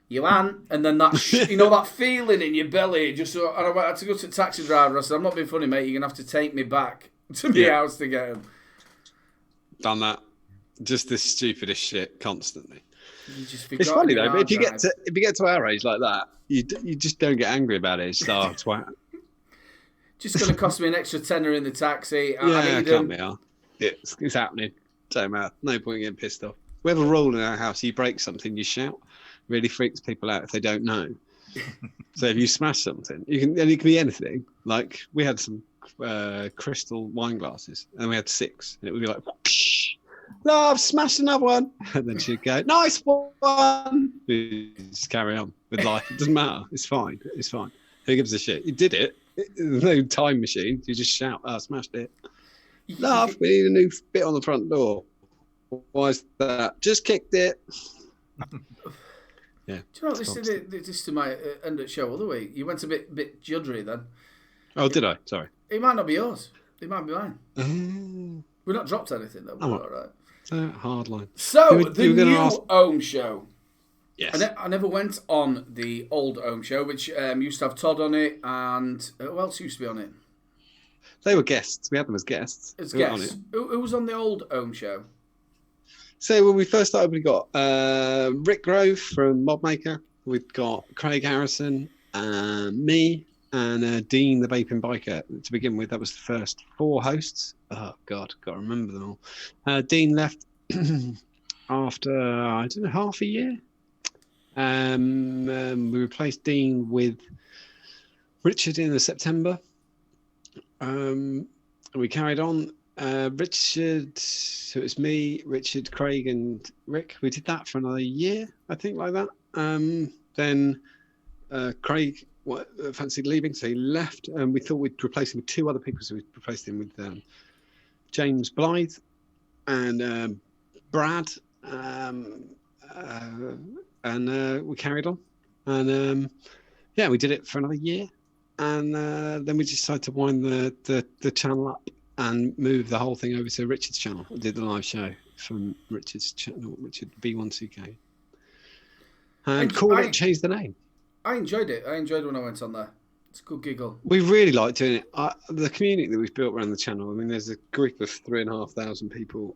You ain't. And then that, that feeling in your belly, and I had to go to the taxi driver. I said, I'm not being funny, mate. You're going to have to take me back to my house to get him. Done that. Just this stupidest shit constantly. It's funny though, but if you get to our age like that, you just don't get angry about it. It's twat. Just going to cost me an extra tenner in the taxi. I can't be on. It's happening. Don't matter. No point getting pissed off. We have a rule in our house: you break something, you shout. Really freaks people out if they don't know. So if you smash something, it can be anything. Like we had some crystal wine glasses, and we had 6, and it would be like, no, I've smashed another one, and then she'd go, nice one. We just carry on with life. It doesn't matter. It's fine. Who gives a shit? You did it. There's no time machine. You just shout, I smashed it. Love, we need a new bit on the front door. Why is that? Just kicked it. Yeah. Do you know what this might end at show other way? You went a bit juddery then. Oh, did I? Sorry. It might not be yours. It might be mine. We've not dropped anything though. All right. Hard line. So the new Ohm show. Yes. I never went on the old Ohm show, which used to have Todd on it, and who else used to be on it? They were guests. We had them as guests. As guests. Who was on the old Ohm show? So when we first started, we got Rick Grove from Mobmaker. We've got Craig Harrison, me, and Dean the Vaping Biker. To begin with, that was the first 4 hosts. Oh, God, got to remember them all. Dean left after, I don't know, half a year. We replaced Dean with Richard in September. We carried on. Richard, so it was me, Richard, Craig, and Rick. We did that for another year, I think, like that. Then Craig fancied leaving, so he left, and we thought we'd replace him with 2 other people. So we replaced him with James Blythe and Brad, and we carried on, and we did it for another year, and then we decided to wind the channel up and move the whole thing over to Richard's channel. We did the live show from Richard's channel, Richard B1CK, and changed the name. I enjoyed it. I enjoyed when I went on there. It's a good giggle. We really like doing it. The community that we've built around the channel, I mean, there's a group of 3,500 people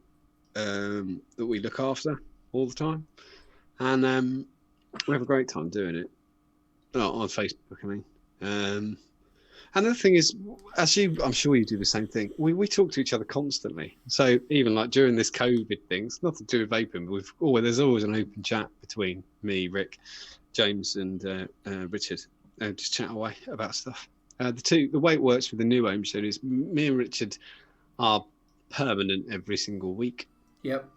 that we look after all the time. And we have a great time doing it. On Facebook, I mean. And the thing is, I'm sure you do the same thing. We talk to each other constantly. So even like during this COVID thing, it's nothing to do with vaping, but there's always an open chat between me, Rick, James, and Richard. Just chat away about stuff. The way it works with the new home show is me and Richard are permanent every single week. Yep.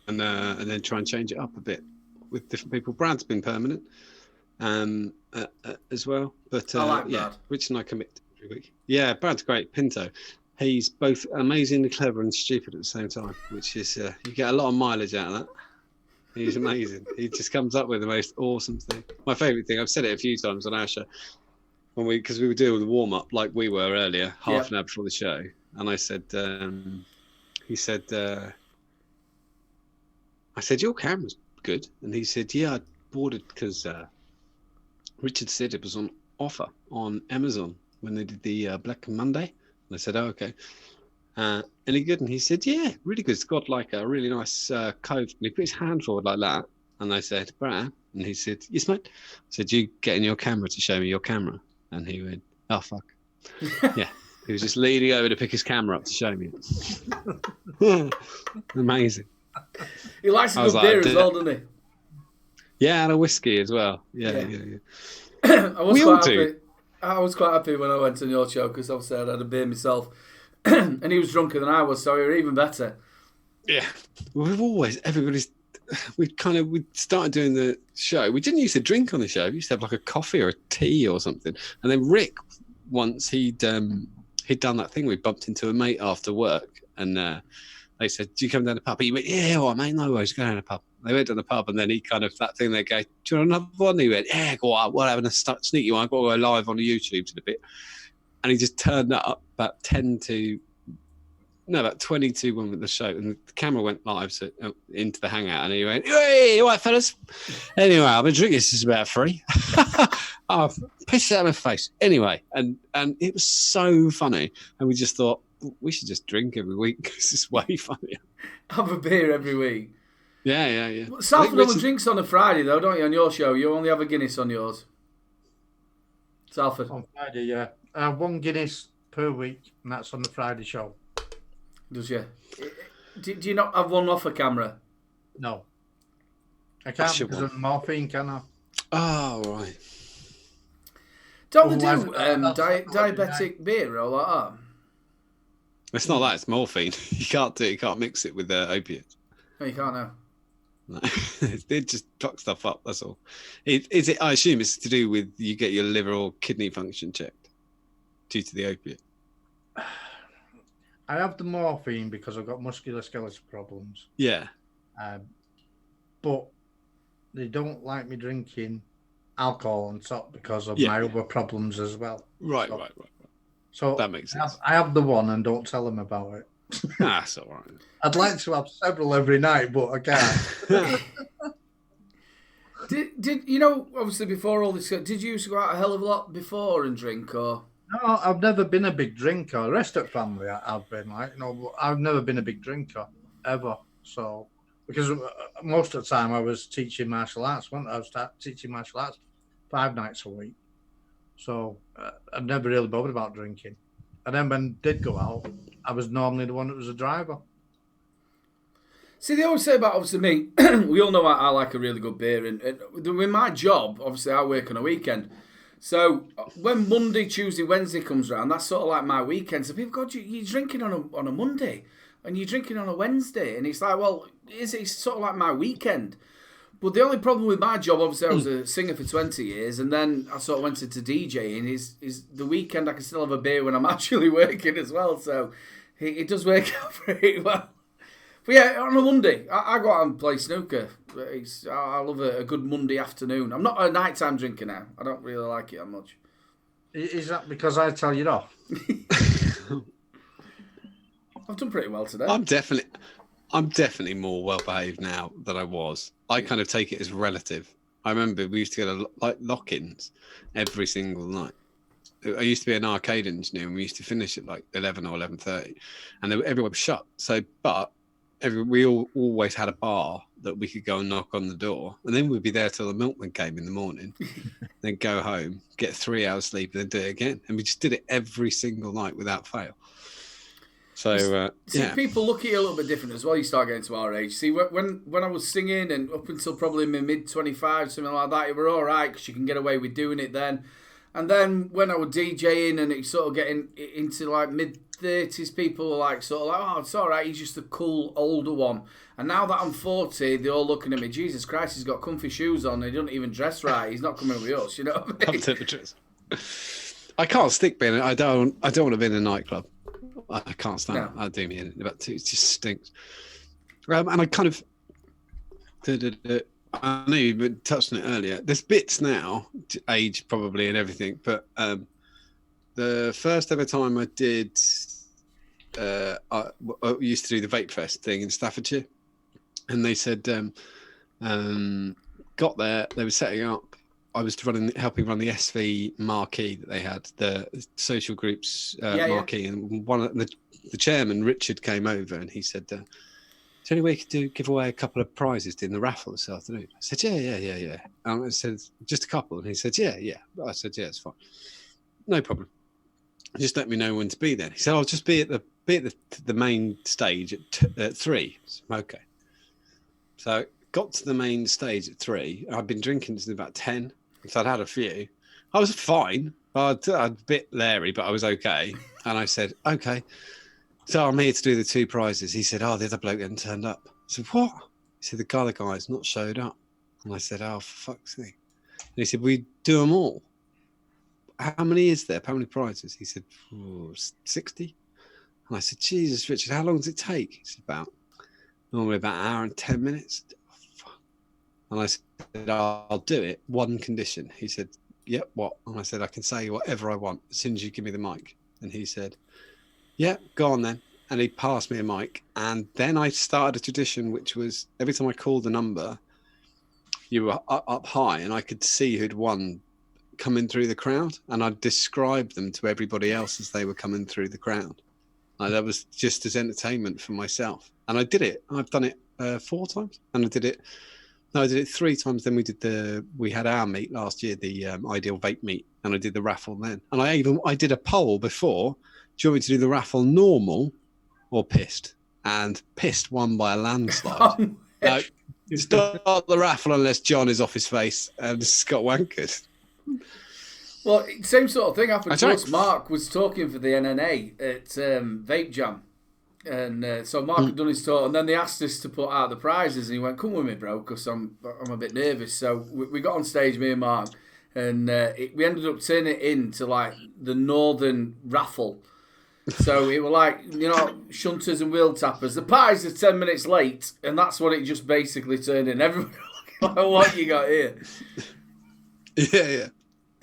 And then try and change it up a bit with different people. Brad's been permanent as well. But I like Brad. Richard and I commit every week. Yeah, Brad's great. Pinto. He's both amazingly clever and stupid at the same time, which is you get a lot of mileage out of that. He's amazing. He just comes up with the most awesome thing. My favourite thing, I've said it a few times on our show, because we were doing the warm up like we were earlier, half an hour before the show, and I said, he said, I said, your camera's good, and he said, yeah, I bought it because Richard said it was on offer on Amazon when they did the Black Monday, and I said, oh, okay. Any good? And he said, yeah, really good. It's got like a really nice cove. And he put his hand forward like that. And I said, Brad. And he said, yes, mate. I said, you getting your camera to show me your camera? And he went, oh, fuck. Yeah. He was just leaning over to pick his camera up to show me it. Amazing. He likes a good beer as well, doesn't he? Yeah, and a whiskey as well. Yeah. I was quite happy when I went on your show because obviously I'd had a beer myself. And he was drunker than I was, so we were even better. Yeah, we started doing the show. We didn't used to drink on the show. We used to have like a coffee or a tea or something. And then Rick, once he'd done that thing. We bumped into a mate after work, and they said, "Do you come down the pub?" He went, "Yeah, all right, mate. No worries, go down the pub." They went to the pub, and then he kind of that thing. They go, "Do you want another one?" He went, "Yeah, go on. We're having a sneaky one. I've got to go live on the YouTube in a bit." And he just turned that up about 22 when the show, and the camera went live into the hangout, and he went, "Hey, all right, fellas. Anyway, I've been drinking since about 3. I've pissed out of my face. Anyway," and it was so funny, and we just thought we should just drink every week because it's way funnier. Have a beer every week. Yeah. Salford only drinks on a Friday though, don't you? On your show, you only have a Guinness on yours. Salford. On Friday, yeah. 1 Guinness per week, and that's on the Friday show. Does you? Do you not have one off a camera? No. I can't because of morphine, can I? Oh, right. Don't they do diabetic beer or like that? It's not that, it's morphine. You can't mix it with opiates. No, you can't now. No. It just fucks stuff up, that's all. I assume it's to do with you get your liver or kidney function checked due to the opiate. I have the morphine because I've got musculoskeletal problems. Yeah. But they don't like me drinking alcohol on top because of my other problems as well. Right. So that makes sense. I have the one and don't tell them about it. That's all right. I'd like to have several every night, but I can't. Did you know, obviously before all this, did you used to go out a hell of a lot before and drink, or? No, I've never been a big drinker. The rest of the family I've been like, but I've never been a big drinker, ever. So, because most of the time I was teaching martial arts, I was teaching martial arts 5 nights a week. So, I've never really bothered about drinking. And then when I did go out, I was normally the one that was a driver. See, they always say about, obviously, me, we all know I like a really good beer. And with my job, obviously, I work on a weekend. So when Monday, Tuesday, Wednesday comes around, that's sort of like my weekend. So people go, you're drinking on a Monday and you're drinking on a Wednesday. And it's like, well, it's sort of like my weekend. But the only problem with my job, obviously, I was a singer for 20 years, and then I sort of went into DJing. Is the weekend I can still have a beer when I'm actually working as well. So it does work out pretty well. But yeah, on a Monday, I go out and play snooker. I love a good Monday afternoon. I'm not a nighttime drinker now. I don't really like it that much. Is that because I tell you off? I've done pretty well today. I'm definitely more well behaved now than I was. I kind of take it as relative. I remember we used to go to lock-ins every single night. I used to be an arcade engineer, and we used to finish at like 11 or 11:30, and everyone was shut. So, but we always had a bar that we could go and knock on the door, and then we'd be there till the milkman came in the morning, then go home, get 3 hours sleep, and then do it again. And we just did it every single night without fail. So people look at you a little bit different as well. You start getting to our age. See, when I was singing and up until probably my mid-25, something like that, it were all right because you can get away with doing it then. And then when I was DJing and it sort of getting into like mid-30s, people were like sort of like, oh, it's all right, he's just a cool older one. And now that I'm 40, they're all looking at me, Jesus Christ, he's got comfy shoes on, he doesn't even dress right, he's not coming with us, you know what I mean? I can't stick being, I don't want to be in a nightclub. I can't stand it. I'll do me in about 2, it just stinks. And I kind of, I know you touched on it earlier. There's bits now, age probably and everything, but the first ever time I did, I used to do the Vape Fest thing in Staffordshire, and they said, got there, they were setting up. I was helping run the SV marquee that they had, the social groups marquee, and the chairman Richard came over and he said, "Is there any way you could give away a couple of prizes in the raffle this afternoon?" I said, "Yeah." I said, "Just a couple," and he said, "Yeah." I said, "Yeah, it's fine, no problem. Just let me know when to be there." He said, "I'll just be at the main stage at 3. Said, okay. So got to the main stage at 3. I'd been drinking since about 10. So I'd had a few. I was fine. I'm a bit leery, but I was okay. And I said, okay. So I'm here to do the 2 prizes. He said, oh, the other bloke hadn't turned up. I said, what? He said, the other guy's not showed up. And I said, oh, for fuck's sake. And he said, we do them all. How many is there? How many prizes? He said, 60. And I said, Jesus, Richard, how long does it take? He said, normally about an hour and 10 minutes. And I said, I'll do it. One condition. He said, yep, what? And I said, I can say whatever I want as soon as you give me the mic. And he said, yeah, go on then. And he passed me a mic. And then I started a tradition, which was every time I called the number, you were up high and I could see who'd won coming through the crowd. And I'd describe them to everybody else as they were coming through the crowd. And that was just as entertainment for myself. And I did it. I've done it 4 times. And I did it 3 times. Then we had our meet last year, the Ideal Vape meet, and I did the raffle then. And I did a poll before. Do you want me to do the raffle normal or pissed? And pissed won by a landslide. Start the raffle unless John is off his face and Scott wankered. Well, same sort of thing happened to us. Mark was talking for the NNA at Vape Jam. And so Mark had done his talk, and then they asked us to put out the prizes, and he went, "Come with me, bro, because I'm a bit nervous." So we got on stage, me and Mark, and we ended up turning it into like the Northern raffle. So it were like, shunters and wheel tappers. The pies are 10 minutes late, and that's what it just basically turned in. Everybody like, what you got here? Yeah.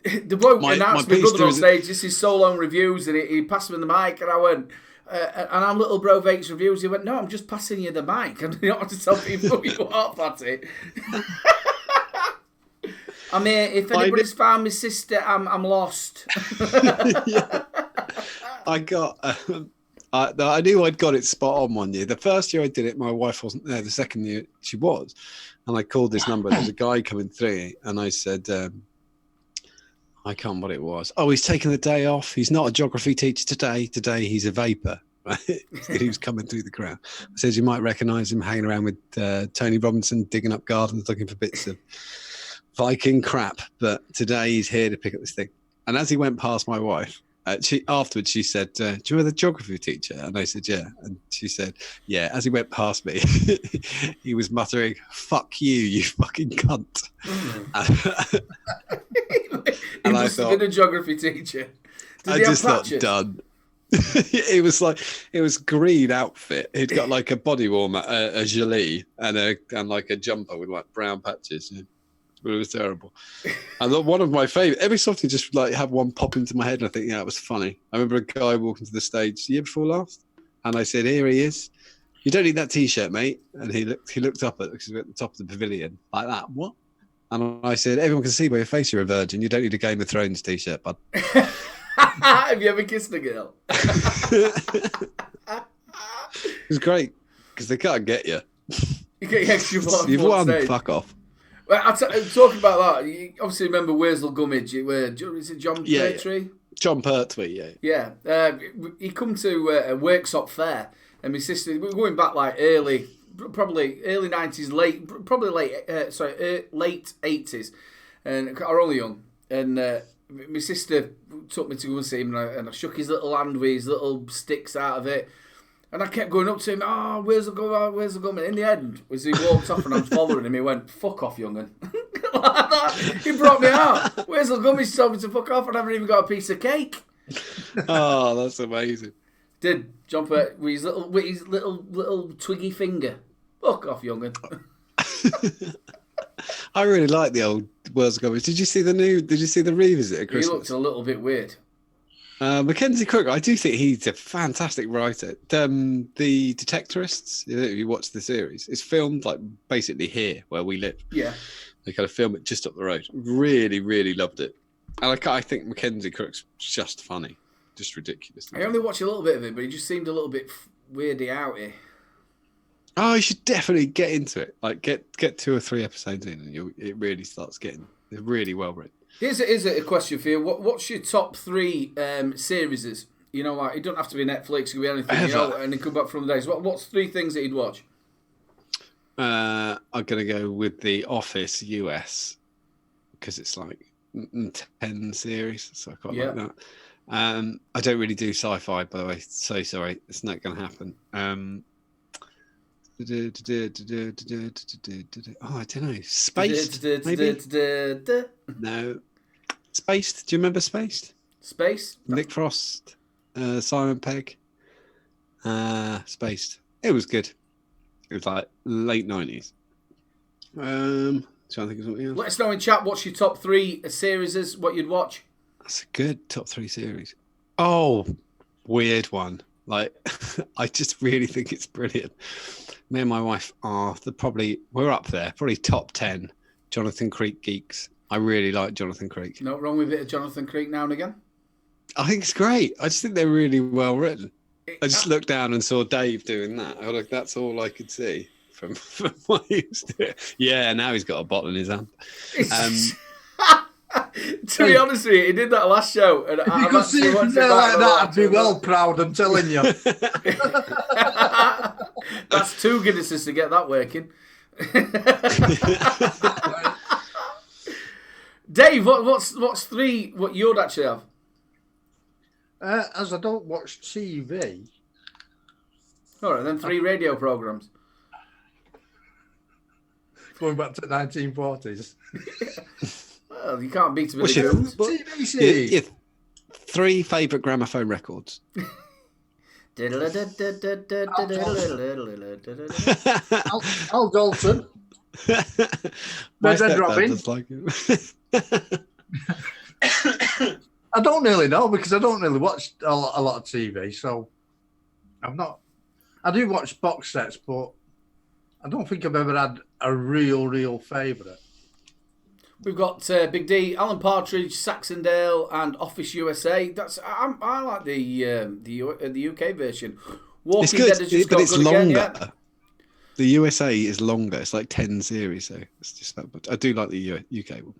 The bloke announced my brother on stage. This is solo reviews, and he passed me the mic, and I went. And I'm little bro Vape's reviews. He went, no, I'm just passing you the mic. And you don't have to tell people who you are, Patty. I'm here. If anybody's found my sister, I'm lost. Yeah. I knew I'd got it spot on one year. The first year I did it, my wife wasn't there. The second year she was. And I called this number. There was a guy coming through. And I said, I can't remember what it was. Oh, he's taking the day off. He's not a geography teacher today. Today he's a vapor. Right? He was coming through the crowd. I said, you might recognise him hanging around with Tony Robinson, digging up gardens, looking for bits of Viking crap. But today he's here to pick up this thing. And as he went past my wife, Afterwards, she said, "Do you remember the geography teacher?" And I said, "Yeah." And she said, "Yeah." As he went past me, he was muttering, "Fuck you, you fucking cunt." He must have been a geography teacher. Did he have patches? Done. It was green outfit. He'd got like a body warmer, a gilet, and like a jumper with like brown patches. Yeah. But it was terrible. And one of my favourite, every so often just like have one pop into my head and I think, yeah, it was funny. I remember a guy walking to the stage the year before last and I said, "Here he is. You don't need that t-shirt, mate." And he looked up at the top of the pavilion like that. What? And I said, "Everyone can see by your face you're a virgin. You don't need a Game of Thrones t-shirt, bud." Have you ever kissed a girl? It was great because they can't get you. You get your extra one. You've won. Fuck off. Well, talking about that, you obviously remember Wurzel Gummidge. Is it John Pertwee? John Pertwee, yeah. He come to a Worksop fair, and my sister. We were going back like probably early 90s, late 80s, and are only young. And my sister took me to go and see him, and I shook his little hand with his little sticks out of it. And I kept going up to him, where's the gum? In the end, as he walked off and I was following him, he went, "Fuck off, young'un." Like that. He brought me out. Where's the gum? He told me to fuck off, and I haven't even got a piece of cake. Oh, that's amazing. Did John Pert with his little twiggy finger. Fuck off, young'un. I really like the old Wurzel Gummidge. Did you see the revisit at Christmas? He looked a little bit weird. Mackenzie Crook, I do think he's a fantastic writer. The Detectorists, if you watch the series, it's filmed like basically here where we live. Yeah. They kind of film it just up the road. Really, really loved it. And I think Mackenzie Crook's just funny. Just ridiculous. I only watched a little bit of it, but he just seemed a little bit weirdy outy. Oh, you should definitely get into it. Like get 2 or 3 episodes in and it really starts getting really well written. Here's a question for you. What's your top 3 series? You know, like it don't have to be Netflix, it could be anything. You know, and it could be back from the days. What's 3 things that you'd watch? I'm gonna go with The Office US because it's like 10 series, so I quite like that. I don't really do sci-fi, by the way. So sorry, it's not gonna happen. Oh, I don't know. Spaced, maybe? No. Spaced. Do you remember Spaced? Spaced? Nick Frost, Simon Pegg. Spaced. It was good. It was like late 90s. Trying to think of something else. Let us know in chat what's your top 3 series, what you'd watch. That's a good top 3 series. Oh, weird one. Like, I just really think it's brilliant. Me and my wife we're up there, probably top 10 Jonathan Creek geeks. I really like Jonathan Creek. Not wrong with a bit of Jonathan Creek now and again. I think it's great. I just think they're really well written. I just looked down and saw Dave doing that. That's all I could see from what he was doing. Yeah, now he's got a bottle in his hand. To be honest with you, he did that last show. And if you could see him there like that, I'd be well proud, I'm telling you. That's 2 Guinnesses to get that working. Dave, what's 3 what you'd actually have? As I don't watch TV. All right, then 3 radio programs. Going back to the 1940s. Well, you can't beat a bit of goons. TV series. Your 3 favourite gramophone records. Al Dalton. Red Robin. Like I don't really know because I don't really watch a lot of TV, so I'm not. I do watch box sets, but I don't think I've ever had a real favourite. We've got Big D, Alan Partridge, Saxondale, and Office USA. I like the UK version. Walking it's good, Dead has just but got it's good longer. Again, yeah? The USA is longer. It's like 10 series, so it's just that much. I do like the UK one.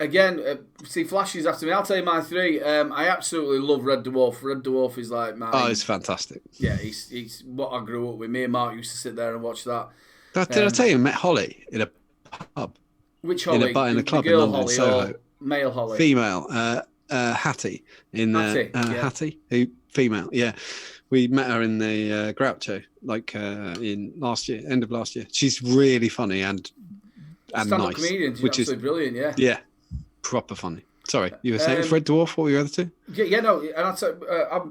Again, see flashes after me. I'll tell you my 3. I absolutely love Red Dwarf. Red Dwarf is like my. Oh, it's fantastic. Yeah, he's what I grew up with. Me and Mark used to sit there and watch that. Did I tell you I met Holly in a pub? Which Holly? In a club the girl in London, Holly Soho. or male Holly? Female. Hattie Hattie, yeah. Hattie, who female, yeah. We met her in the Groucho, like in last year, end of last year. She's really funny and Stand-up nice, comedian, which is brilliant. Yeah, yeah, proper funny. Sorry, you were saying Fred Dwarf. What were you other two? Yeah, no, and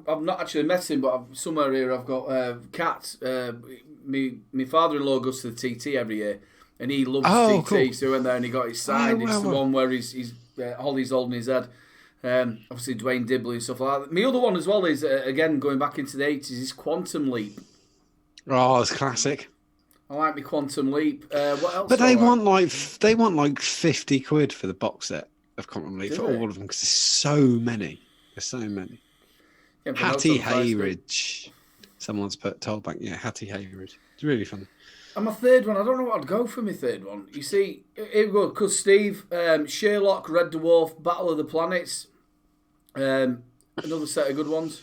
I've not actually met him, but somewhere here I've got Kat. My father-in-law goes to the TT every year, and he loves TT. Cool. So he went there and he got his signed. It's the one where he's Holly's holding his head. Obviously Dwayne Dibley and stuff like that. My other one as well is again going back into the 80s is Quantum Leap. Oh, it's classic. I like my Quantum Leap. What else? But they want like £50 for the box set of Quantum Leap for all of them because there's so many. There's so many. Yeah, Hattie Hayridge. Someone's told back. Yeah, Hattie Hayridge. It's really funny. And my third one, I don't know what I'd go for my third one. You see, here we go, because Steve, Sherlock, Red Dwarf, Battle of the Planets, another set of good ones.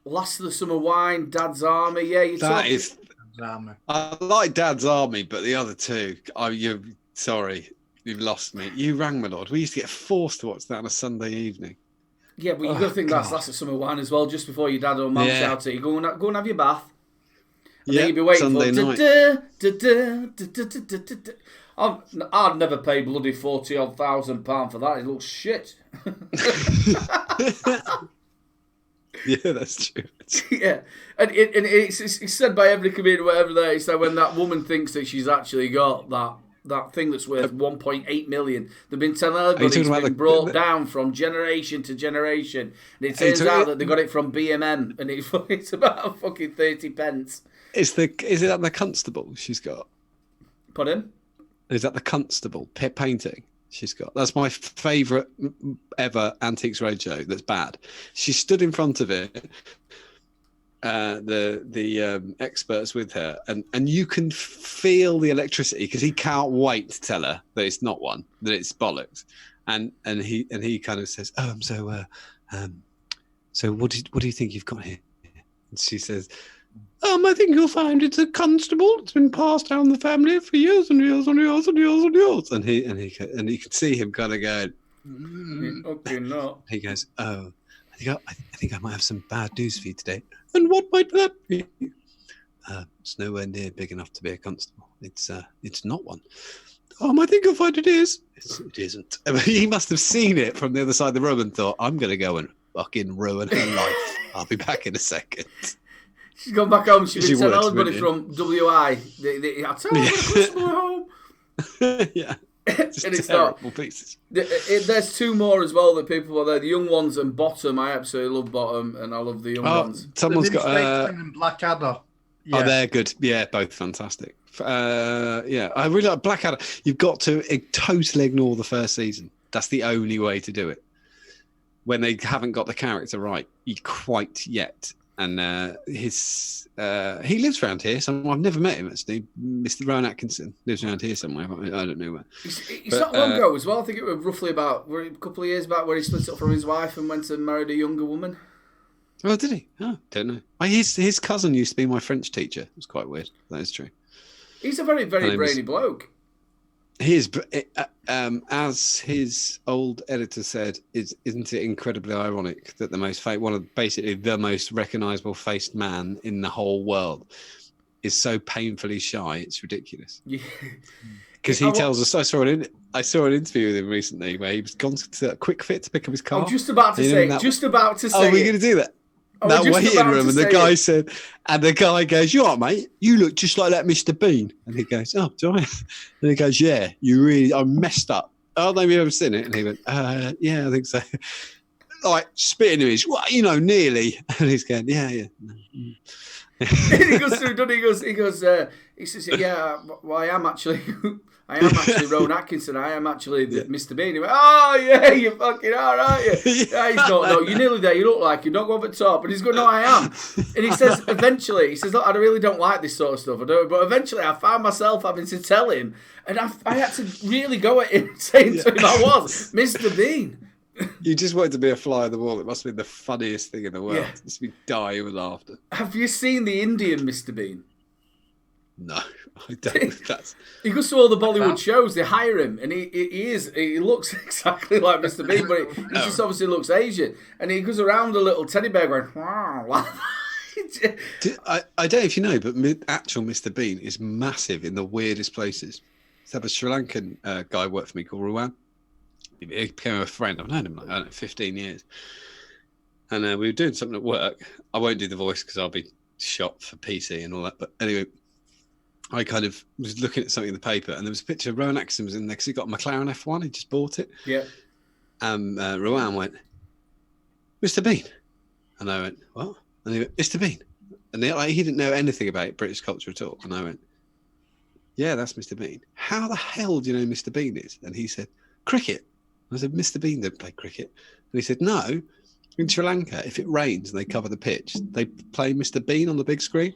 Last of the Summer Wine, Dad's Army. Yeah, Dad's Army. I like Dad's Army, but the other two, sorry, you've lost me. You rang, my lord. We used to get forced to watch that on a Sunday evening. Yeah, but you've got to think that's Last of Summer Wine as well, just before your dad or mum shout at you, go and have your bath. And then you'd be waiting Sunday night. I'd never pay bloody £40,000 for that. It looks shit. Yeah, that's true. Yeah, and it's said by every comedian, whatever there. It's that when that woman thinks that she's actually got that thing that's worth 1.8 million, they've been telling everybody it's been brought down from generation to generation, and it turns out that they got it from BMM, and it's about fucking 30 pence. Is that the Constable she's got? Pardon? Is that the Constable painting she's got? That's my favourite ever Antiques Roadshow. That's bad. She stood in front of it. The experts with her, and you can feel the electricity because he can't wait to tell her that it's not one, that it's bollocks, and he kind of says, so what do you think you've got here? And she says, I think you'll find it's a Constable. It's been passed down the family for years and years and years and years and years. And you can see him kind of going, okay, no. He goes, I think I might have some bad news for you today. And what might that be? It's nowhere near big enough to be a Constable. It's not one. I think you'll find it is. It isn't. I mean, he must have seen it from the other side of the room and thought, I'm going to go and fucking ruin her life. I'll be back in a second. She's gone back home. She's been telling everybody from WI. I tell her Constable at home. Yeah. And it's not. Pieces. There's two more as well that people are there. The young ones and Bottom. I absolutely love Bottom, and I love the young ones. Someone's got Blackadder. Yeah. Oh, they're good. Yeah, both fantastic. I really like Blackadder. You've got to totally ignore the first season. That's the only way to do it. When they haven't got the character right, quite yet. And he lives around here. So I've never met him actually. Mr. Rowan Atkinson lives around here somewhere. I don't know where. It's not long ago as well. I think it was roughly about a couple of years back where he split up from his wife and went and married a younger woman. Oh, did he? Oh, don't know. His cousin used to be my French teacher. It was quite weird. That is true. He's a very, very brainy bloke. He is, as his old editor said, isn't it incredibly ironic that basically the most recognisable faced man in the whole world is so painfully shy? It's ridiculous. Because he tells us. I saw an interview with him recently where he was gone to a Quick Fit to pick up his car. I'm just about to say. Oh, we're going to do that. That waiting room, and the guy said, and the guy goes, "You all right, mate? You look just like that Mr. Bean." And he goes, "Oh, do I?" And he goes, "Yeah, I messed up." Oh, have you ever seen it? And he went, "Yeah, I think so." Like spitting in his, nearly. And he's going, "Yeah." He goes through. He says, "Yeah, well, I am actually Rowan Atkinson. I am actually Mr. Bean." He went, "Oh yeah, you're fucking all right, you." Yeah, he's not. No, you're nearly there. You look like you're not going over the top. And he's going, "No, I am." And he says, eventually, "Look, I really don't like this sort of stuff. I don't." But eventually, I found myself having to tell him, and I had to really go at him, saying to him, "I was Mr. Bean." You just wanted to be a fly on the wall. It must have been the funniest thing in the world. Yeah. Just be dying with laughter. Have you seen the Indian Mr. Bean? No, I don't. That's He goes to all the Bollywood shows. They hire him, and he looks exactly like Mr. Bean, but he just obviously looks Asian. And he goes around a little teddy bear going, wow. I don't know if you know, but actual Mr. Bean is massive in the weirdest places. So I have a Sri Lankan guy worked for me called Ruwan. He became a friend. I've known him like, I don't know, 15 years. And we were doing something at work. I won't do the voice because I'll be shot for PC and all that. But anyway, I kind of was looking at something in the paper, and there was a picture of Rowan Atkinson was in there because he got a McLaren F1. He just bought it. Yeah. And Rowan went, Mr. Bean. And I went, what? And he went, Mr. Bean. And he didn't know anything about British culture at all. And I went, yeah, that's Mr. Bean. How the hell do you know Mr. Bean is? And he said, cricket. And I said, Mr. Bean don't play cricket. And he said, no. In Sri Lanka, if it rains and they cover the pitch, they play Mr. Bean on the big screen.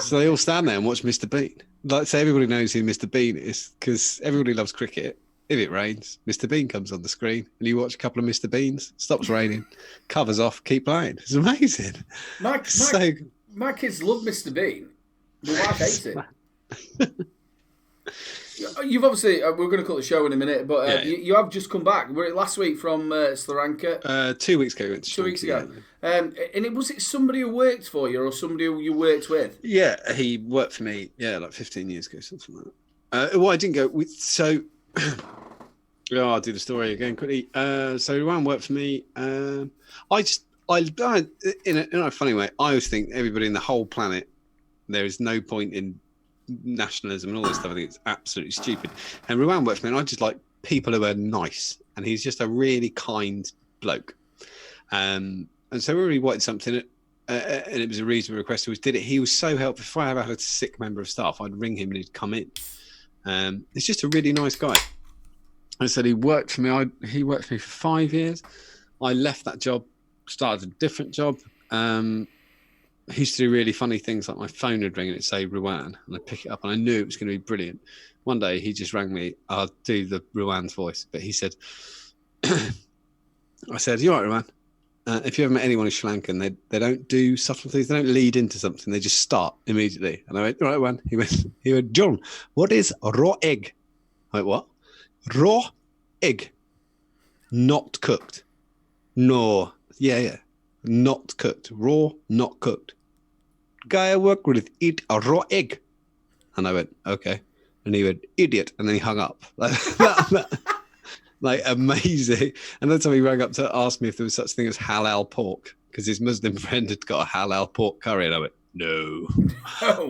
So they all stand there and watch Mr. Bean. Like, so everybody knows who Mr. Bean is because everybody loves cricket. If it rains, Mr. Bean comes on the screen and you watch a couple of Mr. Beans, stops raining, covers off, keep playing. It's amazing. My kids love Mr. Bean. My wife hates it. You've obviously, we're going to cut the show in a minute, but you have just come back. Were it last week from Sri Lanka? 2 weeks ago. We went to 2 weeks ago. And was it somebody who worked for you or somebody who you worked with? Yeah, he worked for me, like 15 years ago, something like that. Well, I didn't go with, so... I'll do the story again quickly. So Ryan worked for me. In a funny way, I always think everybody in the whole planet, there is no point in nationalism and all this stuff. I think it's absolutely stupid. And Rowan worked for me, and I just like people who are nice. And he's just a really kind bloke. And so we really wanted something, and it was a reasonable request. So we did it. He was so helpful. If I ever had a sick member of staff, I'd ring him and he'd come in. He's just a really nice guy. I said he worked for me. He worked for me for 5 years. I left that job, started a different job. He used to do really funny things, like my phone would ring and it'd say Ruwan, and I'd pick it up, and I knew it was going to be brilliant. One day he just rang me. I'll do the Ruwan's voice, but he said, I said, you all right, Ruwan? If you ever met anyone in Sri Lanka, they don't do subtleties, they don't lead into something, they just start immediately. And I went, all right, Ruwan. He went, John, what is raw egg? I went, what? Raw egg, not cooked. No, yeah, not cooked. Raw, not cooked. Guy I work with eat a raw egg, and I went okay, and he went idiot, and then he hung up. Like amazing. And then somebody rang up to ask me if there was such thing as halal pork because his Muslim friend had got a halal pork curry, and I went no,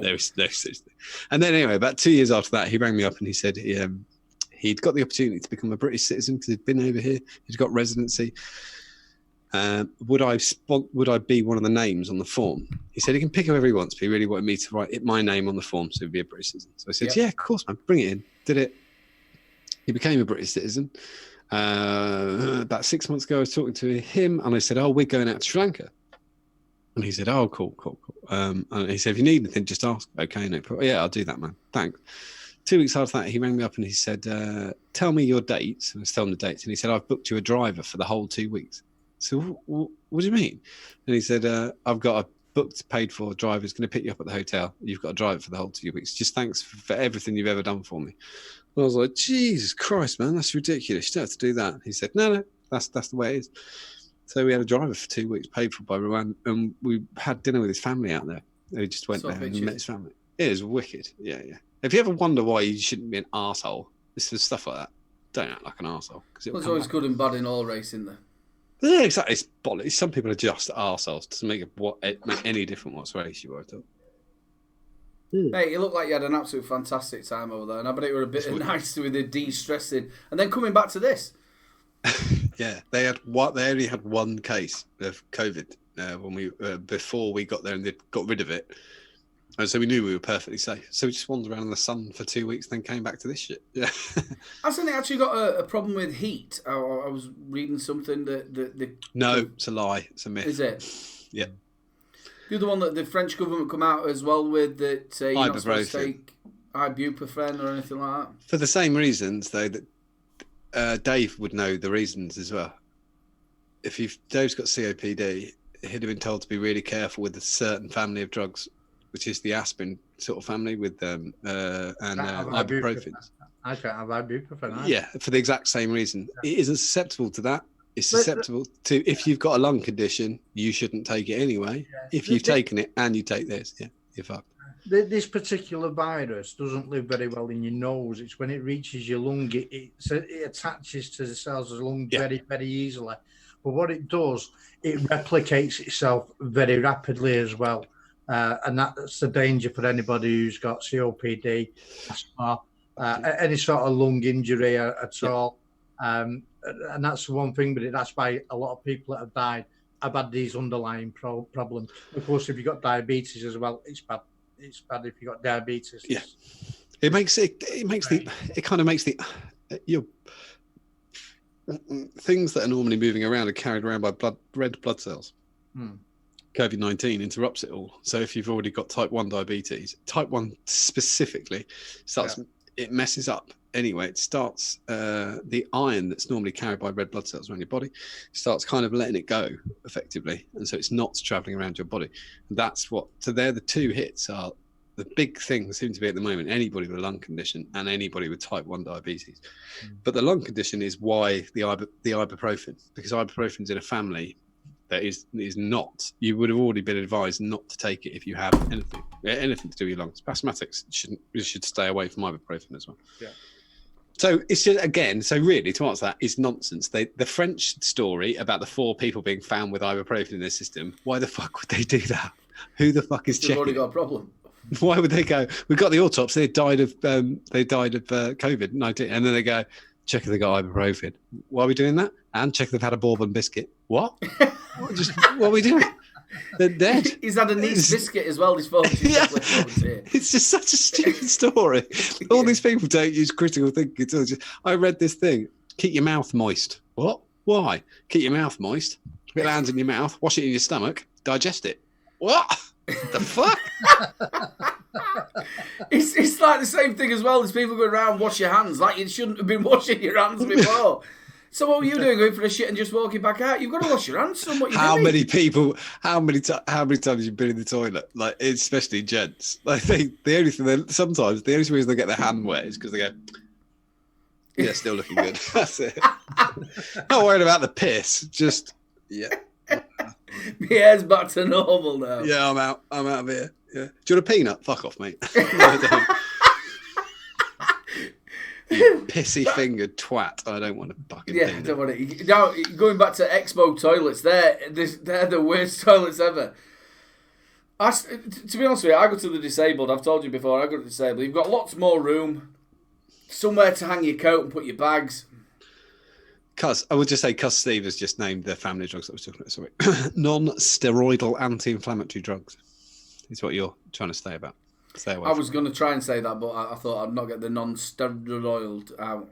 there's no such thing. And then anyway, about 2 years after that, he rang me up and he said he'd got the opportunity to become a British citizen because he'd been over here. He'd got residency. Would I be one of the names on the form? He said he can pick whoever he wants, but he really wanted me to write my name on the form so he'd be a British citizen. So I said, yeah, of course, man, bring it in. Did it. He became a British citizen. About 6 months ago, I was talking to him and I said, we're going out to Sri Lanka. And he said, cool. And he said, if you need anything, just ask. Okay, no problem. Yeah, I'll do that, man. Thanks. 2 weeks after that, he rang me up and he said, tell me your dates. And I was telling him the dates. And he said, I've booked you a driver for the whole 2 weeks. So what do you mean? And he said, I've got a booked, paid for driver. He's going to pick you up at the hotel. You've got a driver for the whole 2 weeks. Just thanks for everything you've ever done for me. And I was like, Jesus Christ, man, that's ridiculous. You don't have to do that. He said, no, that's the way it is. So we had a driver for 2 weeks, paid for by Rowan, and we had dinner with his family out there. He just went there and met his family. It is wicked. Yeah. If you ever wonder why you shouldn't be an arsehole, this is stuff like that. Don't act like an arsehole. There's always good and bad in all racing there. Yeah, exactly. It's bollocks. Some people are just arseholes. Doesn't make any difference what race you were at all. Hey, you look like you had an absolute fantastic time over there, and I bet it were a bit nice with the de-stressing, and then coming back to this. Yeah, they only had one case of COVID when we before we got there, and they got rid of it, and so we knew we were perfectly safe. So we just wandered around in the sun for 2 weeks, then came back to this shit. Yeah, hasn't it actually got a problem with heat? I was reading something that no, it's a lie. It's a myth. Is it? Yeah. The other one that the French government come out as well with, that you're not supposed to take ibuprofen or anything like that. For the same reasons, though, that Dave would know the reasons as well. Dave's got COPD, he'd have been told to be really careful with a certain family of drugs which is the aspirin sort of family with ibuprofen. I can't have ibuprofen. Yeah, for the exact same reason. It isn't susceptible to that. It's susceptible to, if you've got a lung condition, you shouldn't take it anyway. If you've taken it and you take this, you're fucked. This particular virus doesn't live very well in your nose. It's when it reaches your lung, it attaches to the cells of the lung very, very easily. But what it does, it replicates itself very rapidly as well. And that's the danger for anybody who's got COPD, asthma, any sort of lung injury at all. And that's the one thing, but that's why a lot of people that have died have had these underlying problems. Of course, if you've got diabetes as well, it's bad. It's bad if you've got diabetes. Yeah, it kind of makes the things that are normally moving around are carried around by red blood cells. COVID-19 interrupts it all. So if you've already got type 1 diabetes, type 1 specifically it messes up. Anyway, it starts the iron that's normally carried by red blood cells around your body starts kind of letting it go effectively, and so it's not traveling around your body. So they're the two hits are the big thing seem to be at the moment. Anybody with a lung condition and anybody with type 1 diabetes, but the lung condition is why the ibuprofen, because ibuprofen's in a family that is not. You would have already been advised not to take it if you have anything to do with your lungs. Asthmatics should stay away from ibuprofen as well. Yeah. So it's just, again, so really to answer that is nonsense. The French story about the 4 people being found with ibuprofen in their system, why the fuck would they do that? Who the fuck is checking? They've already got a problem. Why would they go, we've got the autopsy, they died of COVID-19, and then they go, check if they got ibuprofen. Why are we doing that? And check if they've had a bourbon biscuit. What? What are we doing? They're dead. He's had a nice biscuit as well, this volunteer. It's just such a stupid story. All these people don't use critical thinking at all. I read this thing, keep your mouth moist. What? Why? Keep your mouth moist. Put your hands in your mouth, wash it in your stomach, digest it. What? The fuck? It's like the same thing as well as people going around, wash your hands, like you shouldn't have been washing your hands before. So what were you doing, going for a shit and just walking back out? You've got to wash your hands. How many times you've been in the toilet? Like, especially gents. Like the only reason they get their hand wet is because they go, yeah, still looking good. That's it. Not worried about the piss. Just my hair's back to normal now. Yeah, I'm out of here. Yeah. Do you want a peanut? Fuck off, mate. No, I don't. You pissy-fingered twat. I don't want a fucking peanut. I don't want it. Now, going back to Expo toilets, they're the worst toilets ever. To be honest with you, I go to the disabled. I've told you before, I go to the disabled. You've got lots more room, somewhere to hang your coat and put your bags. I would just say Steve has just named the family drugs that I was talking about. Sorry. Non-steroidal anti-inflammatory drugs is what you're trying to stay away I was going to try and say that, but I thought I'd not get the non-steroidal out.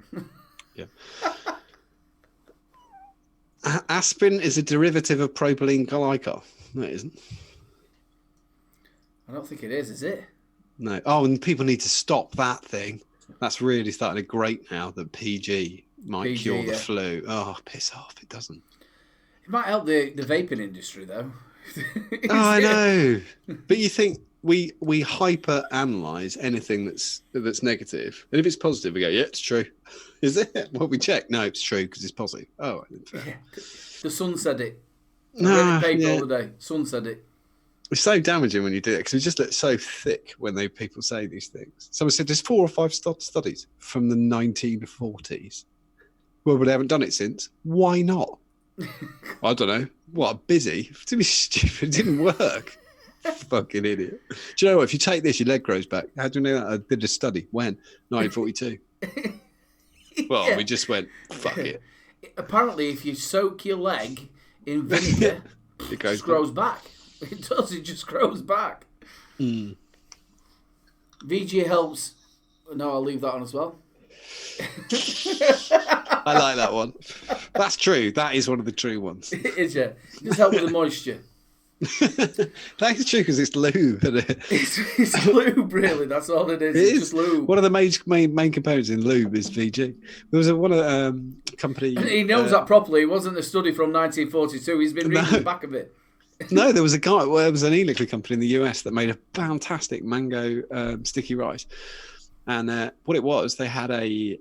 Yeah. Aspirin is a derivative of propylene glycol. No, it isn't. I don't think it is it? No. Oh, and people need to stop that thing. That's really starting to grate now that PG might cure the flu. Oh, piss off. It doesn't. It might help the vaping industry, though. I know. But you think we hyper analyze anything that's negative, and if it's positive, we go, yeah, it's true. Is it? Well, we check. No, it's true because it's positive. Oh, yeah. The sun said it. I read it all the day. Sun said it. It's so damaging when you do it because it just looks so thick when people say these things. Someone said there's 4 or 5 studies from the 1940s. Well, but they haven't done it since. Why not? I don't know. What, busy? To be stupid, it didn't work. Fucking idiot. Do you know what? If you take this, your leg grows back. How do you know that? I did a study. When? 1942. Well, we just went, fuck it. Apparently, if you soak your leg in vinegar, it grows back. It does. It just grows back. Mm. VG helps. No, I'll leave that on as well. I like that one. That's true. That is one of the true ones. It is, yeah. It does help with the moisture. That is true because it's lube. It's lube, really. That's all it is. It's just lube. One of the main components in lube is VG. There was one of the company. And he knows that properly. It wasn't a study from 1942. He's been reading the back of it. No, there was a guy. Well, there was an e-liquid company in the US that made a fantastic mango sticky rice. And what it was, they had a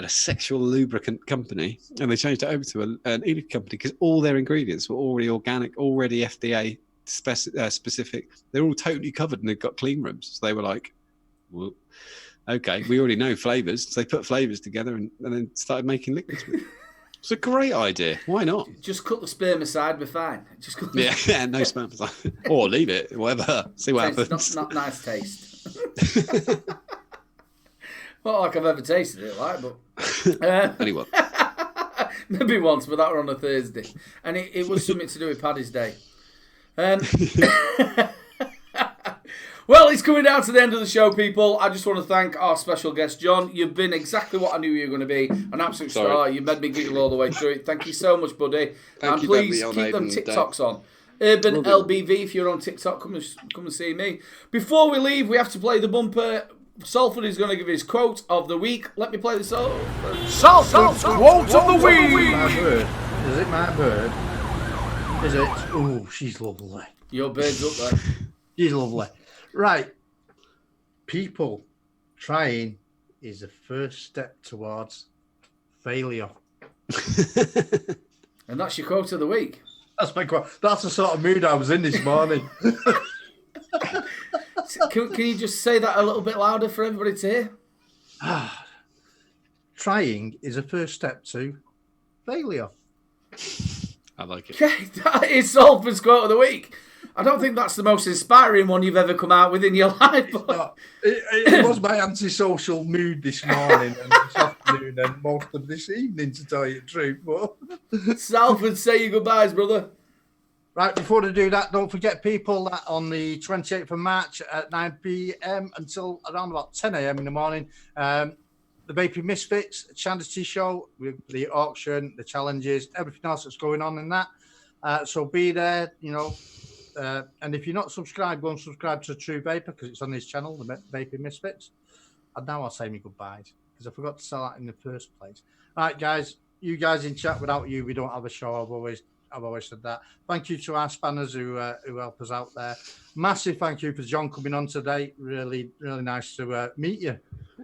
sexual lubricant company, and they changed it over to an e-liquid company because all their ingredients were already organic, already FDA specific. They're all totally covered, and they've got clean rooms. So they were like, well, okay, we already know flavors. So they put flavors together and then started making liquids with it. It's a great idea. Why not? Just cut the sperm aside, we're fine. Just cut yeah, no sperm aside. Or leave it, whatever. See what happens. Not nice taste. Not like I've ever tasted it, like, but Anyway. maybe once, but that were on a Thursday, and it was something to do with Paddy's Day. Well, it's coming down to the end of the show, people. I just want to thank our special guest, John. You've been exactly what I knew you were going to be, an absolute star. You made me giggle all the way through it. Thank you so much, buddy. And please keep them TikToks on. Urban LBV, if you're on TikTok, come and see me. Before we leave, we have to play the bumper. Salford is going to give his quote of the week. Let me play the song. Salford's quote of the week. My bird. Is it my bird? Is it? Oh, she's lovely. Your bird's up there. She's lovely. Right. People, trying is the first step towards failure. And that's your quote of the week. That's my quote. That's the sort of mood I was in this morning. Can you just say that a little bit louder for everybody to hear? Trying is a first step to failure. I like it. Okay, that is Salford's quote of the week. I don't think that's the most inspiring one you've ever come out with in your life. But... It was my antisocial mood this morning and this afternoon and most of this evening, to tell you the truth. But... Salford, say your goodbyes, brother. Right, before I do that, don't forget, people, that on the 28th of March at 9 p.m. until around about 10 a.m. in the morning, the Vaping Misfits charity show with the auction, the challenges, everything else that's going on in that. So be there, you know. And if you're not subscribed, go and subscribe to True Vapor because it's on his channel, the Vaping Misfits. And now I'll say me goodbyes because I forgot to say that in the first place. All right, guys, you guys in chat. Without you, we don't have a show. I've always said that. Thank you to our spanners who help us out there. Massive thank you for John coming on today. Really, really nice to meet you.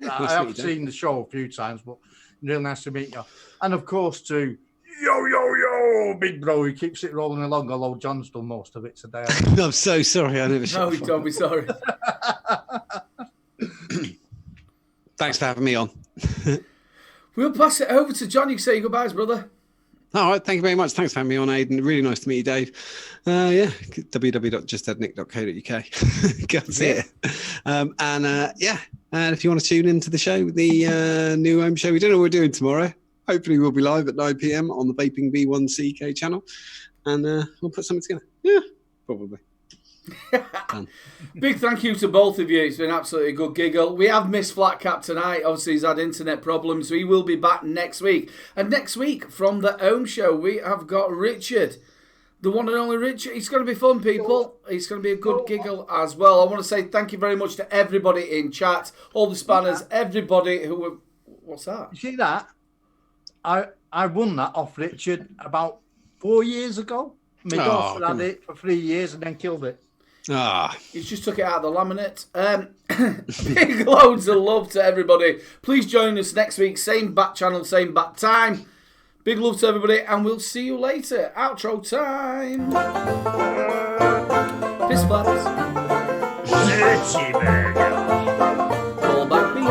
I have seen the show a few times, but really nice to meet you. And of course to Yo, big bro, who keeps it rolling along, although John's done most of it today. I'm so sorry. I never No, don't be sorry. Thanks for having me on. We'll pass it over to John. You can say your goodbyes, brother. All right, thank you very much. Thanks for having me on, Aidan. Really nice to meet you, Dave. www.justadnick.co.uk. Go and see it. And if you want to tune into the show, the new home show, we don't know what we're doing tomorrow. Hopefully we'll be live at 9 p.m. on the Vaping V1CK channel, and we'll put something together. Yeah, probably. Big thank you to both of you. It's been absolutely a good giggle. We have missed Flat Cap tonight. Obviously, he's had internet problems. So he will be back next week. And next week, from the home show, we have got Richard. The one and only Richard. It's going to be fun, people. It's going to be a good giggle as well. I want to say thank you very much to everybody in chat, all the spanners, everybody who were... What's that? You see that? I won that off Richard about 4 years ago. My daughter had it for 3 years and then killed it. He's just took it out of the laminate. Big loads of love to everybody. Please join us next week. Same bat channel, same bat time. Big love to everybody, and we'll see you later. Outro time. Piss flaps. Call back me.